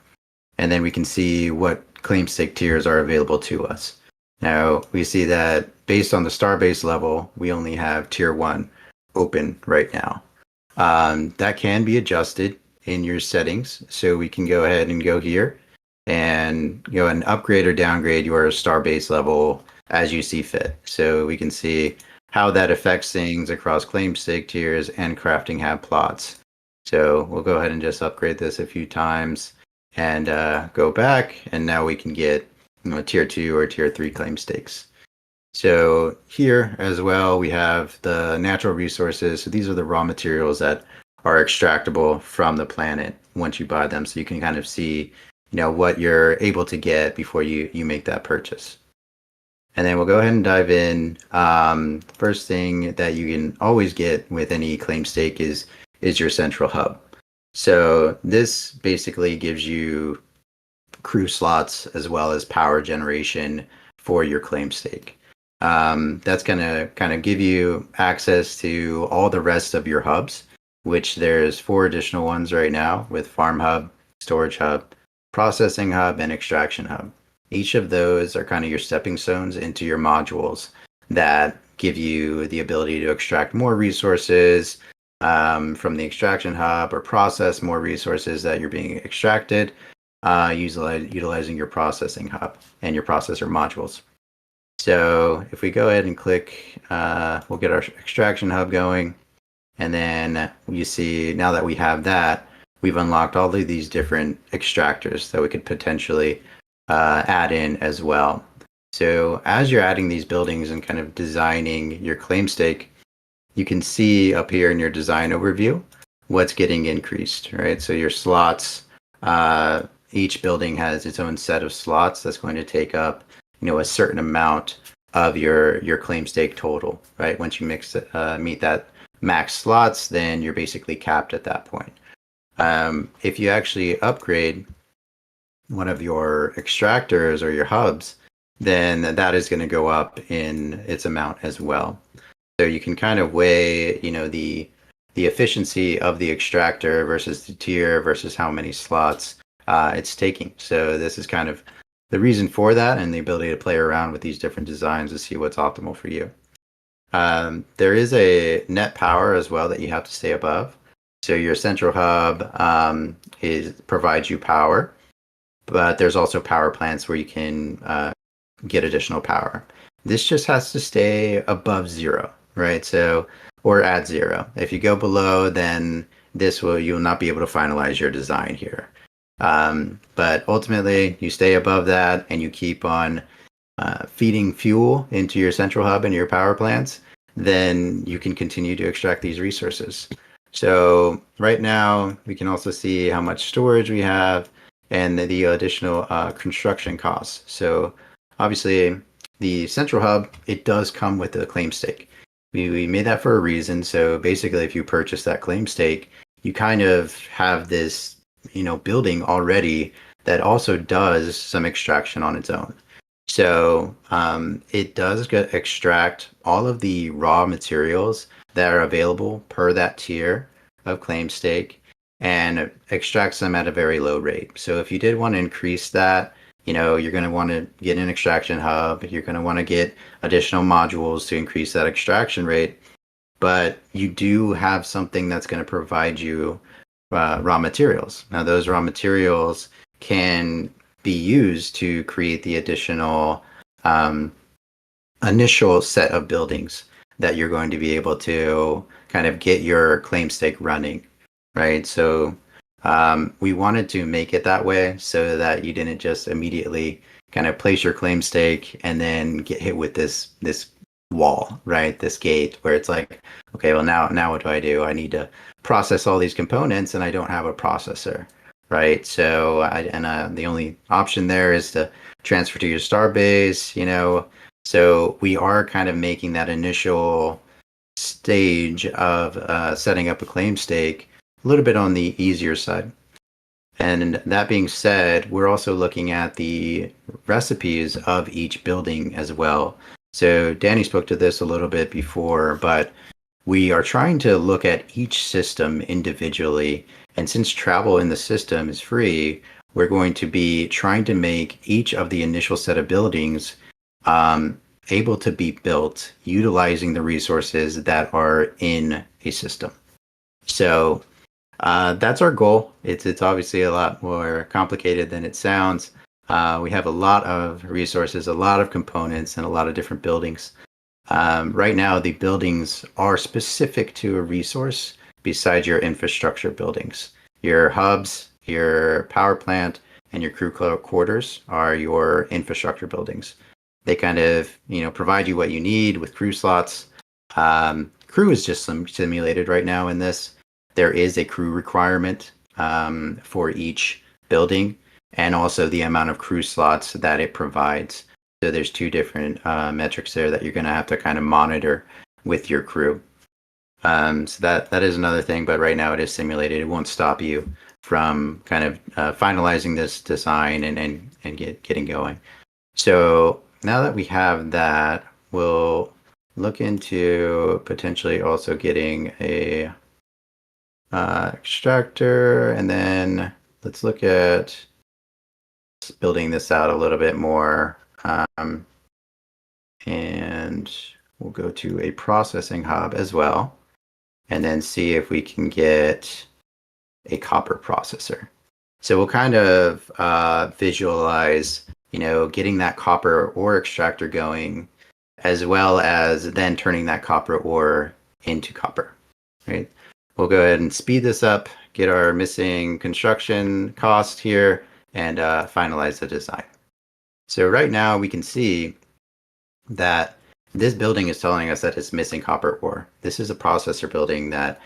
And then we can see what claim stake tiers are available to us. Now, we see that based on the Starbase level, we only have tier 1 open right now. That can be adjusted in your settings. So we can go ahead and go here and go and upgrade or downgrade your Starbase level as you see fit. So we can see how that affects things across claim stake tiers and crafting hab plots. So we'll go ahead and just upgrade this a few times and go back. And now we can get tier 2 or tier 3 claim stakes. So here as well, we have the natural resources. So these are the raw materials that are extractable from the planet once you buy them. So you can kind of see, what you're able to get before you make that purchase. And then we'll go ahead and dive in. First thing that you can always get with any claim stake is your central hub. So this basically gives you crew slots as well as power generation for your claim stake. That's going to kind of give you access to all the rest of your hubs, which there's 4 additional ones right now with Farm Hub, Storage Hub, Processing Hub, and Extraction Hub. Each of those are kind of your stepping stones into your modules that give you the ability to extract more resources from the Extraction Hub or process more resources that you're being extracted utilizing your Processing Hub and your processor modules. So if we go ahead and click, we'll get our Extraction Hub going. And then you see now that we have that, we've unlocked all of these different extractors that we could potentially add in as well. So as you're adding these buildings and kind of designing your claim stake, you can see up here in your design overview what's getting increased, right? So your slots, each building has its own set of slots that's going to take up, a certain amount of your claim stake total, right? Once you meet that max slots, then you're basically capped at that point. If you actually upgrade one of your extractors or your hubs, then that is going to go up in its amount as well. So you can kind of weigh, the efficiency of the extractor versus the tier versus how many slots it's taking. So this is kind of the reason for that, and the ability to play around with these different designs to see what's optimal for you. There is a net power as well that you have to stay above. So your central hub provides you power, but there's also power plants where you can get additional power. This just has to stay above 0, right? So, or at 0. If you go below, then you'll not be able to finalize your design here. But ultimately, you stay above that and you keep on feeding fuel into your central hub and your power plants, then you can continue to extract these resources. So right now, we can also see how much storage we have and the additional construction costs. So obviously, the central hub, it does come with a claim stake. We made that for a reason. So basically, if you purchase that claim stake, you kind of have this building already that also does some extraction on its own. So it does extract all of the raw materials that are available per that tier of claim stake and extracts them at a very low rate. So if you did want to increase that, you're going to want to get an extraction hub. You're going to want to get additional modules to increase that extraction rate. But you do have something that's going to provide you raw materials. Now, those raw materials can be used to create the additional initial set of buildings that you're going to be able to kind of get your claim stake running, right? So we wanted to make it that way so that you didn't just immediately kind of place your claim stake and then get hit with this wall, right? This gate where it's like, okay, well now what do? I need to process all these components and I don't have a processor, right? So the only option there is to transfer to your Starbase, So we are kind of making that initial stage of setting up a claim stake a little bit on the easier side. And that being said, we're also looking at the recipes of each building as well. So Danny spoke to this a little bit before, but we are trying to look at each system individually. And since travel in the system is free, we're going to be trying to make each of the initial set of buildings able to be built utilizing the resources that are in a system. So that's our goal. It's obviously a lot more complicated than it sounds. We have a lot of resources, a lot of components, and a lot of different buildings. Right now, the buildings are specific to a resource besides your infrastructure buildings. Your hubs, your power plant, and your crew quarters are your infrastructure buildings. They kind of, provide you what you need with crew slots. Crew is just simulated right now in this. There is a crew requirement for each building and also the amount of crew slots that it provides. So there's 2 different metrics there that you're going to have to kind of monitor with your crew. So that is another thing, but right now it is simulated. It won't stop you from kind of finalizing this design and getting going. So now that we have that, we'll look into potentially also getting a extractor, and then let's look at building this out a little bit more. And we'll go to a processing hub as well, and then see if we can get a copper processor. So we'll kind of visualize, getting that copper ore extractor going, as well as then turning that copper ore into copper, right? We'll go ahead and speed this up, get our missing construction cost here, and finalize the design. So right now we can see that this building is telling us that it's missing copper ore. This is a processor building that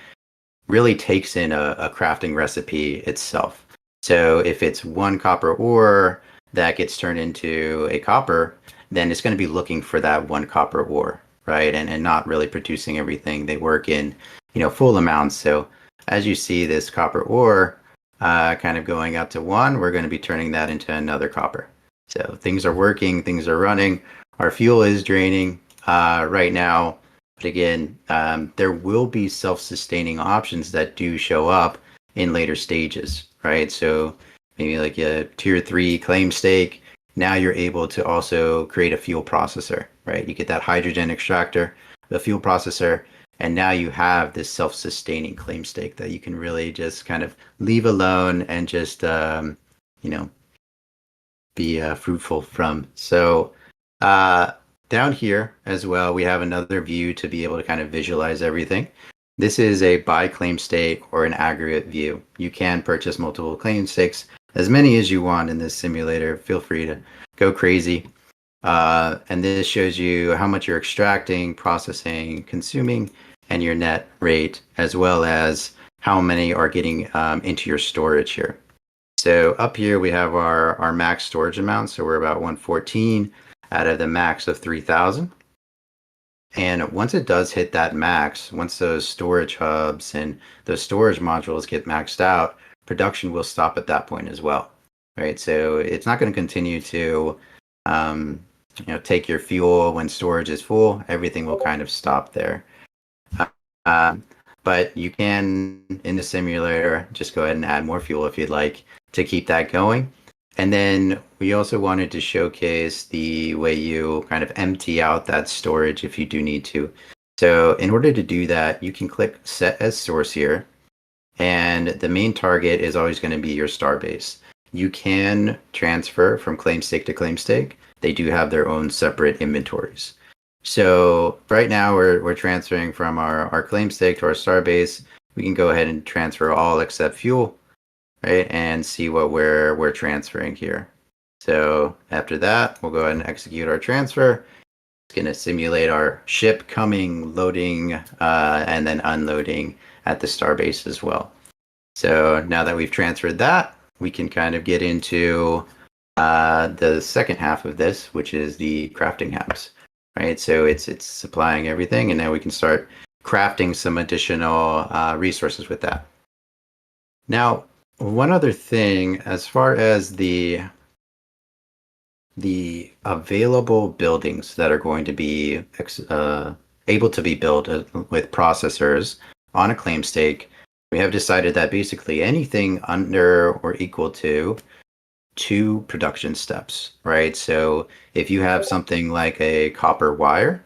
really takes in a crafting recipe itself. So if it's one copper ore that gets turned into a copper, then it's going to be looking for that one copper ore, right? And not really producing everything. They work in, full amounts. So as you see this copper ore kind of going up to one, we're going to be turning that into another copper. So things are working, things are running. Our fuel is draining right now. But again, there will be self-sustaining options that do show up in later stages, right? So maybe like a tier 3 claim stake. Now you're able to also create a fuel processor, right? You get that hydrogen extractor, the fuel processor, and now you have this self-sustaining claim stake that you can really just kind of leave alone and just, be fruitful from. So down here as well, we have another view to be able to kind of visualize everything. This is a buy claim stake or an aggregate view. You can purchase multiple claim stakes, as many as you want in this simulator. Feel free to go crazy. And this shows you how much you're extracting, processing, consuming, and your net rate, as well as how many are getting into your storage here. So up here we have our max storage amount. So we're about 114 out of the max of 3,000. And once it does hit that max, once those storage hubs and those storage modules get maxed out, production will stop at that point as well, right? So it's not going to continue to, take your fuel when storage is full. Everything will kind of stop there. But you can, in the simulator, just go ahead and add more fuel if you'd like to keep that going. And then we also wanted to showcase the way you kind of empty out that storage if you do need to. So in order to do that, you can click Set as Source here. And the main target is always going to be your Starbase. You can transfer from claim stake to claim stake. They do have their own separate inventories. So right now we're transferring from our claim stake to our Starbase. We can go ahead and transfer all except fuel, right? And see what we're transferring here. So after that, we'll go ahead and execute our transfer. It's going to simulate our ship coming, loading, and then unloading at the Starbase as well. So now that we've transferred that, we can kind of get into the second half of this, which is the crafting hubs, right? So it's supplying everything, and now we can start crafting some additional resources with that. Now, one other thing, as far as the available buildings that are going to be able to be built with processors on a claim stake, we have decided that basically anything under or equal to 2 production steps, right? So if you have something like a copper wire,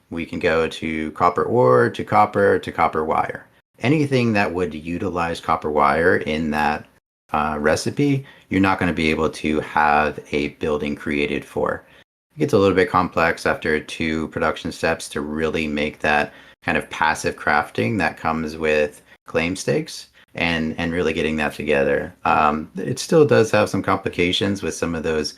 we can go to copper ore, to copper wire. Anything that would utilize copper wire in that recipe, you're not going to be able to have a building created for. It gets a little bit complex after 2 production steps to really make that kind of passive crafting that comes with claim stakes and really getting that together. It still does have some complications with some of those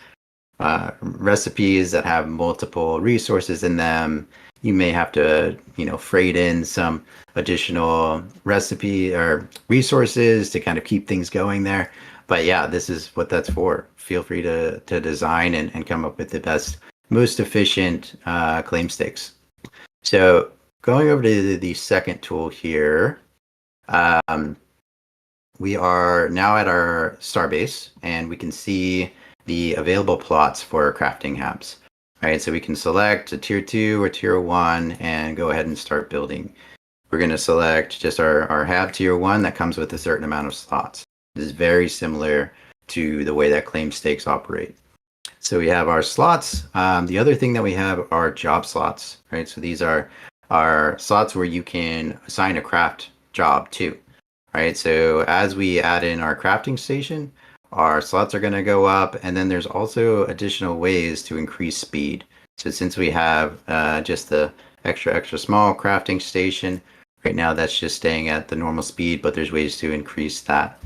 recipes that have multiple resources in them. You may have to, freight in some additional recipe or resources to kind of keep things going there. But yeah, this is what that's for. Feel free to design and come up with the best, most efficient claim stakes. So going over to the second tool here, we are now at our Starbase, and we can see the available plots for crafting habs. Right, so we can select a tier 2 or tier 1 and go ahead and start building. We're going to select just our hab tier 1 that comes with a certain amount of slots. This is very similar to the way that claim stakes operate. So we have our slots. The other thing that we have are job slots, right? So these are slots where you can assign a craft job to, right? So as we add in our crafting station, our slots are going to go up, and then there's also additional ways to increase speed. So since we have just the extra small crafting station, right now that's just staying at the normal speed, but there's ways to increase that.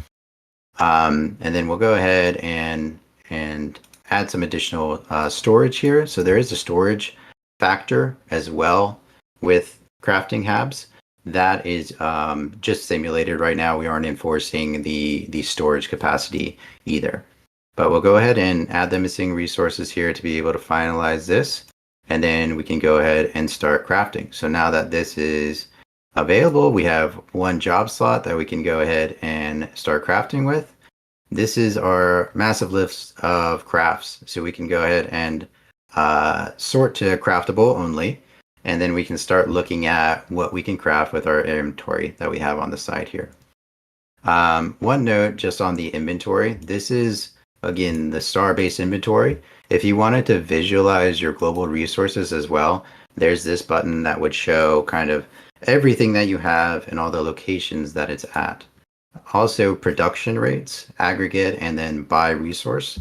And then we'll go ahead and add some additional storage here. So there is a storage factor as well with crafting habs. That is just simulated right now. We aren't enforcing the storage capacity either. But we'll go ahead and add the missing resources here to be able to finalize this. And then we can go ahead and start crafting. So now that this is available, we have one job slot that we can go ahead and start crafting with. This is our massive list of crafts. So we can go ahead and sort to craftable only. And then we can start looking at what we can craft with our inventory that we have on the side here. One note just on the inventory. This is, again, the Starbase inventory. If you wanted to visualize your global resources as well, there's this button that would show kind of everything that you have and all the locations that it's at. Also production rates, aggregate, and then by resource.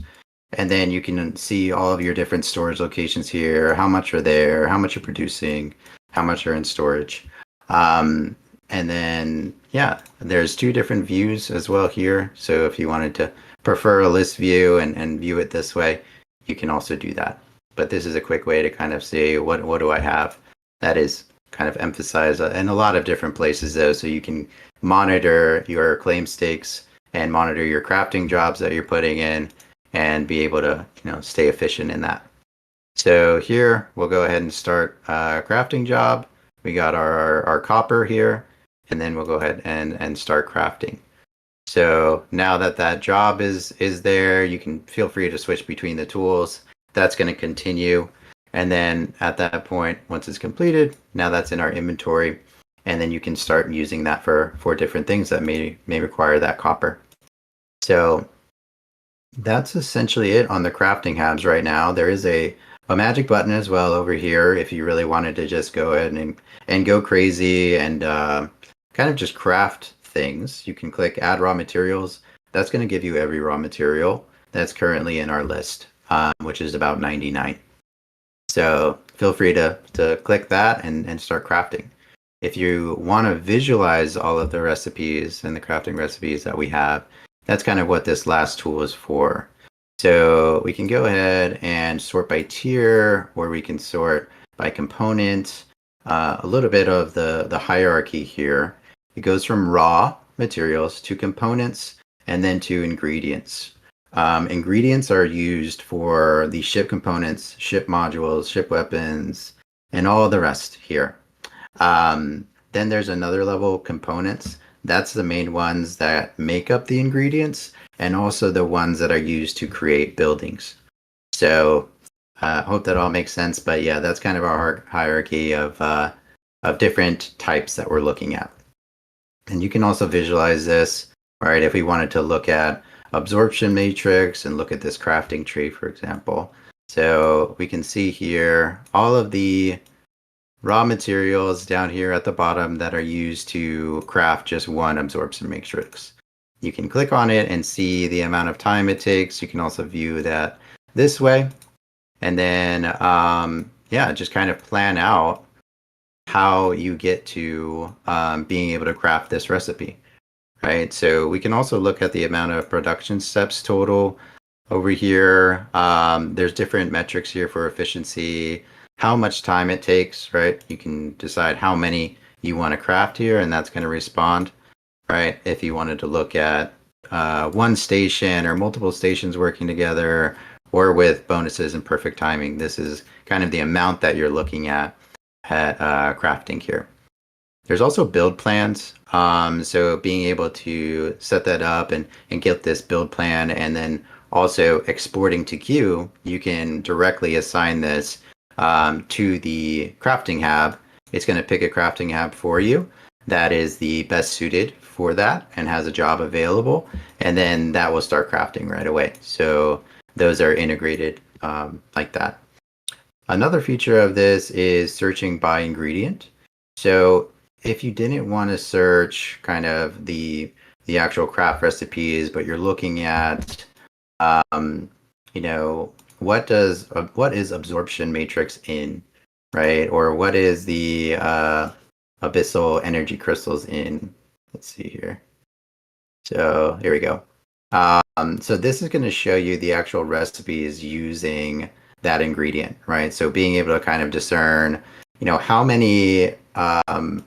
And then you can see all of your different storage locations here, how much are there, how much you're producing, how much are in storage. And then, yeah, there's two different views as well here. So if you wanted to prefer a list view and view it this way, you can also do that. But this is a quick way to kind of see what do I have that is kind of emphasized in a lot of different places though. So you can monitor your claim stakes and monitor your crafting jobs that you're putting in, and be able to stay efficient in that. So here we'll go ahead and start a crafting job. We got our copper here, and then we'll go ahead and start crafting. So now that job is there, you can feel free to switch between the tools. That's going to continue. And then at that point, once it's completed, now that's in our inventory. And then you can start using that for different things that may require that copper. So that's essentially it on the crafting habs right now. There is a magic button as well over here if you really wanted to just go ahead and go crazy and kind of just craft things. You can click add raw materials. That's going to give you every raw material that's currently in our list, which is about 99. So feel free to click that and start crafting. If you want to visualize all of the recipes and the crafting recipes that we have, that's kind of what this last tool is for. So we can go ahead and sort by tier, or we can sort by component. A little bit of the hierarchy here. It goes from raw materials to components and then to ingredients. Ingredients are used for the ship components, ship modules, ship weapons, and all the rest here. Then there's another level, components. That's the main ones that make up the ingredients, and also the ones that are used to create buildings. So hope that all makes sense. But yeah, that's kind of our hierarchy of different types that we're looking at. And you can also visualize this, right? If we wanted to look at absorption matrix and look at this crafting tree, for example. So we can see here all of the raw materials down here at the bottom that are used to craft just one absorption matrix. You can click on it and see the amount of time it takes. You can also view that this way. And then, just kind of plan out how you get to being able to craft this recipe, right? So we can also look at the amount of production steps total over here. There's different metrics here for efficiency, how much time it takes, right? You can decide how many you want to craft here, and that's going to respond, right? If you wanted to look at one station or multiple stations working together, or with bonuses and perfect timing, this is kind of the amount that you're looking at. pet crafting here. There's also build plans. So being able to set that up and get this build plan, and then also exporting to queue, you can directly assign this to the crafting hab. It's going to pick a crafting hab for you that is the best suited for that and has a job available, and then that will start crafting right away. So those are integrated like that. Another feature of this is searching by ingredient. So if you didn't want to search kind of the actual craft recipes, but you're looking at you know, what is absorption matrix in, right? Or what is the abyssal energy crystals in? Let's see here. So here we go. So this is going to show you the actual recipes using that ingredient, right? So being able to kind of discern, how many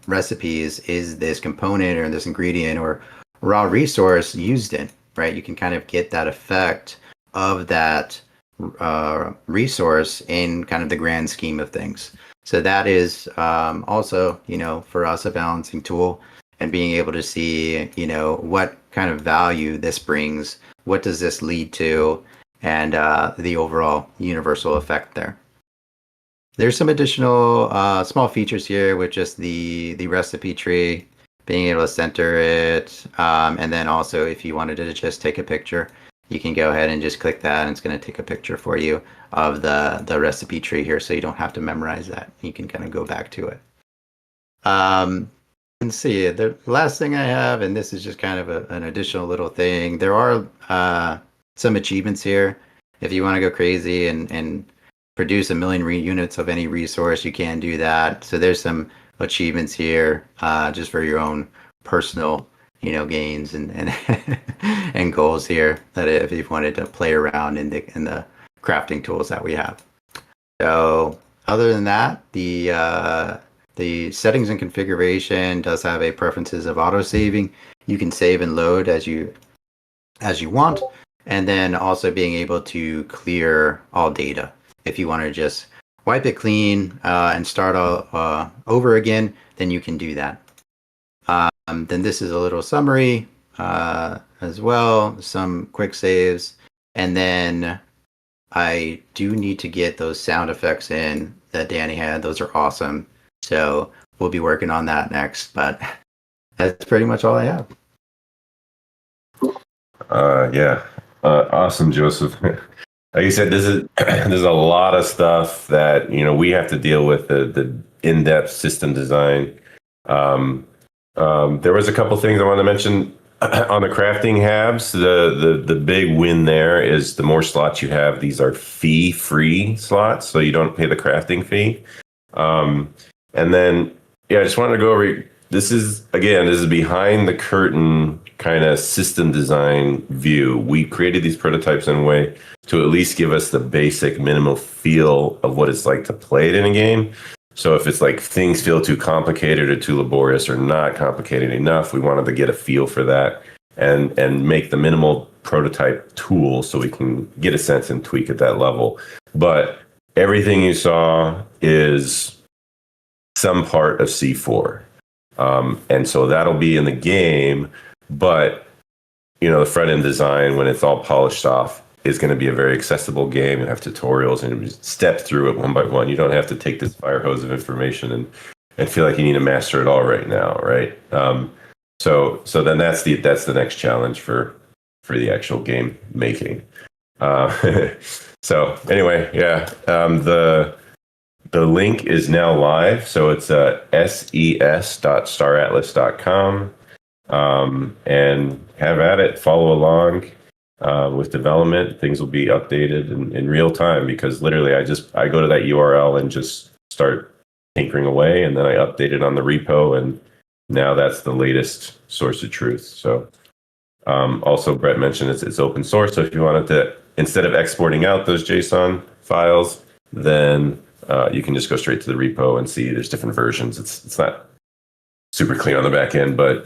recipes is this component or this ingredient or raw resource used in, right? You can kind of get that effect of that resource in kind of the grand scheme of things. So that is also, for us, a balancing tool, and being able to see, what kind of value this brings, what does this lead to, and the overall universal effect there. There's some additional small features here with just the recipe tree, being able to center it, and then also if you wanted to just take a picture, you can go ahead and just click that, and it's going to take a picture for you of the recipe tree here, so you don't have to memorize that. You can kind of go back to it. Let's see, the last thing I have, and this is just kind of an additional little thing, there are some achievements here. If you want to go crazy and produce 1 million units of any resource, you can do that. So there's some achievements here just for your own personal gains and and goals here, that if you wanted to play around in the crafting tools that we have. So other than that, the settings and configuration does have a preferences of auto saving. You can save and load as you want, and then also being able to clear all data. If you want to just wipe it clean and start all over again, then you can do that. Then this is a little summary as well, some quick saves, and then I do need to get those sound effects in that Danny had. Those are awesome. So we'll be working on that next, but that's pretty much all I have. Awesome, Joseph. Like you said, there's a lot of stuff that we have to deal with, the in-depth system design. There was a couple things I wanted to mention on the crafting habs. The big win there is the more slots you have, these are fee-free slots, so you don't pay the crafting fee. And then, I just wanted to go over. This is behind the curtain kind of system design view. We created these prototypes in a way to at least give us the basic minimal feel of what it's like to play it in a game. So if it's like things feel too complicated or too laborious or not complicated enough, we wanted to get a feel for that and make the minimal prototype tool so we can get a sense and tweak at that level. But everything you saw is some part of C4. And so that'll be in the game, but the front end design, when it's all polished off, is going to be a very accessible game. You have tutorials and step through it one by one. You don't have to take this fire hose of information and feel like you need to master it all right now, right? So then that's the next challenge for the actual game making. So anyway, the link is now live, so it's ses.staratlas.com, and have at it. Follow along with development. Things will be updated in real time, because literally I go to that URL and just start tinkering away, and then I update it on the repo, and now that's the latest source of truth. So also, Brett mentioned it's open source, so if you wanted to, instead of exporting out those JSON files, then you can just go straight to the repo and see there's different versions. It's not super clean on the back end, but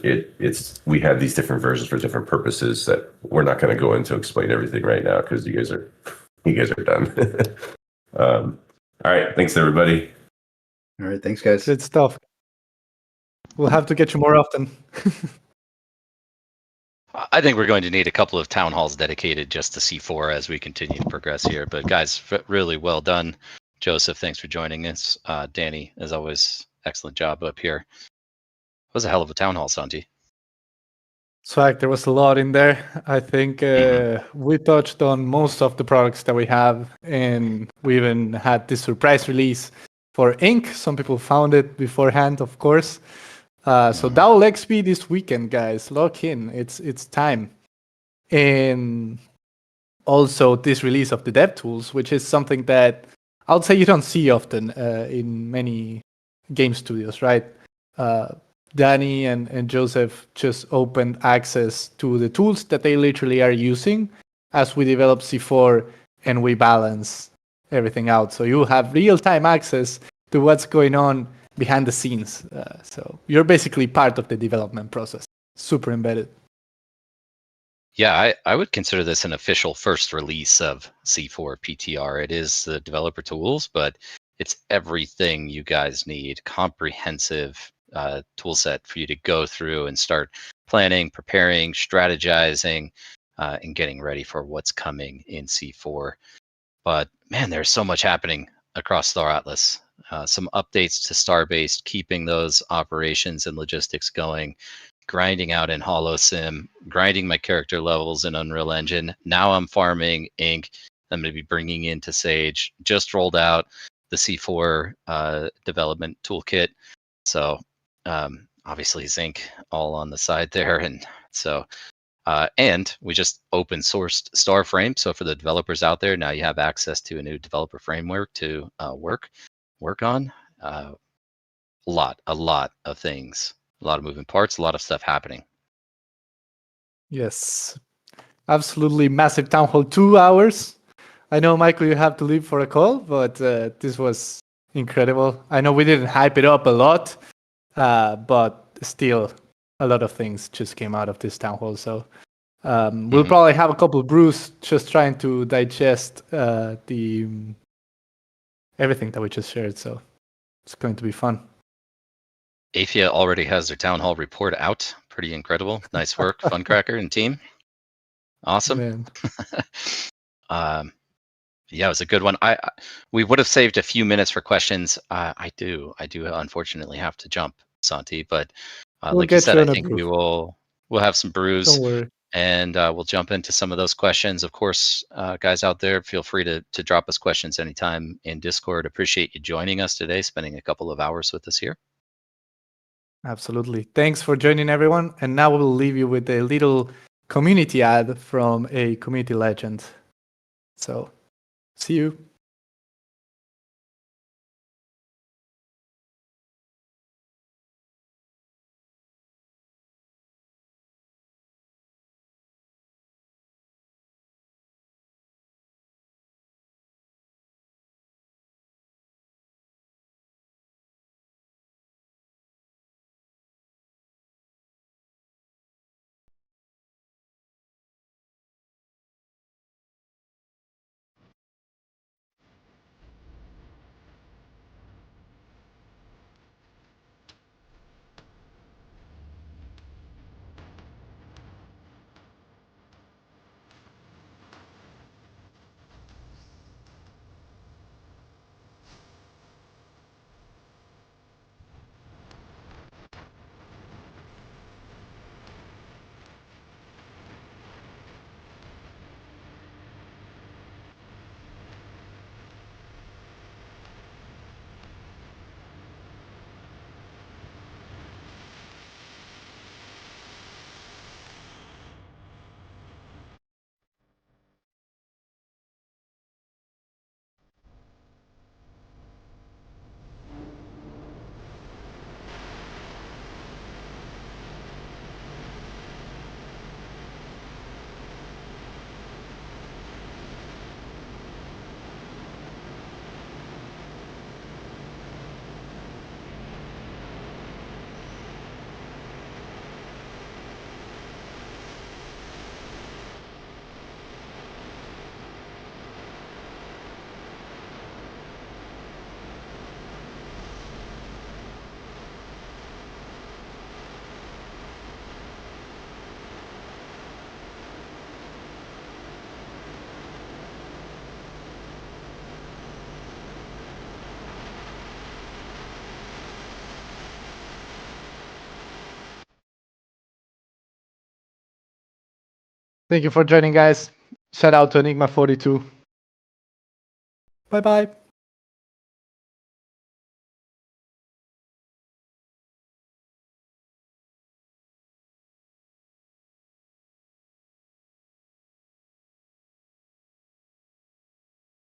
we have these different versions for different purposes that we're not going to go into explain everything right now, because you guys are done. All right, thanks everybody. All right, thanks, guys. Good stuff. We'll have to get you more often. I think we're going to need a couple of town halls dedicated just to C4 as we continue to progress here. But guys, really well done. Joseph, thanks for joining us. Danny, as always, excellent job up here. It was a hell of a town hall, Santi. Swag, there was a lot in there. I think we touched on most of the products that we have, and we even had this surprise release for Ink. Some people found it beforehand, of course. So that will XP this weekend, guys. Lock in. It's time. And also this release of the dev tools, which is something that I'll say you don't see often in many game studios, right? Danny and Joseph just opened access to the tools that they literally are using as we develop C4 and we balance everything out. So you have real-time access to what's going on behind the scenes. So you're basically part of the development process. Super embedded. Yeah, I would consider this an official first release of C4 PTR. It is the developer tools, but it's everything you guys need. Comprehensive tool set for you to go through and start planning, preparing, strategizing, and getting ready for what's coming in C4. But man, there's so much happening across Star Atlas. Some updates to Starbase, keeping those operations and logistics going, grinding out in Holosim, grinding my character levels in Unreal Engine. Now I'm farming Ink. I'm going to be bringing into Sage. Just rolled out the C4 development toolkit. So obviously Zinc all on the side there. And so and we just open sourced Starframe. So for the developers out there, now you have access to a new developer framework to work on. A lot of things, a lot of moving parts, a lot of stuff happening. Yes, absolutely massive town hall. 2 hours. I know, Michael, you have to leave for a call, but this was incredible. I know we didn't hype it up a lot, but still, a lot of things just came out of this town hall. So we'll probably have a couple of brews just trying to digest the everything that we just shared. So it's going to be fun. Afia already has their town hall report out. Pretty incredible. Nice work, Funcracker and team. Awesome. Man. Yeah, it was a good one. We would have saved a few minutes for questions. I do unfortunately have to jump, Santi, but We'll like you get said, you I on a think brew. we'll have some brews. Don't worry. And we'll jump into some of those questions. Of course, guys out there, feel free to drop us questions anytime in Discord. Appreciate you joining us today, spending a couple of hours with us here. Absolutely. Thanks for joining, everyone. And now we'll leave you with a little community ad from a community legend. So, see you. Thank you for joining, guys. Shout out to Enigma42. Bye bye.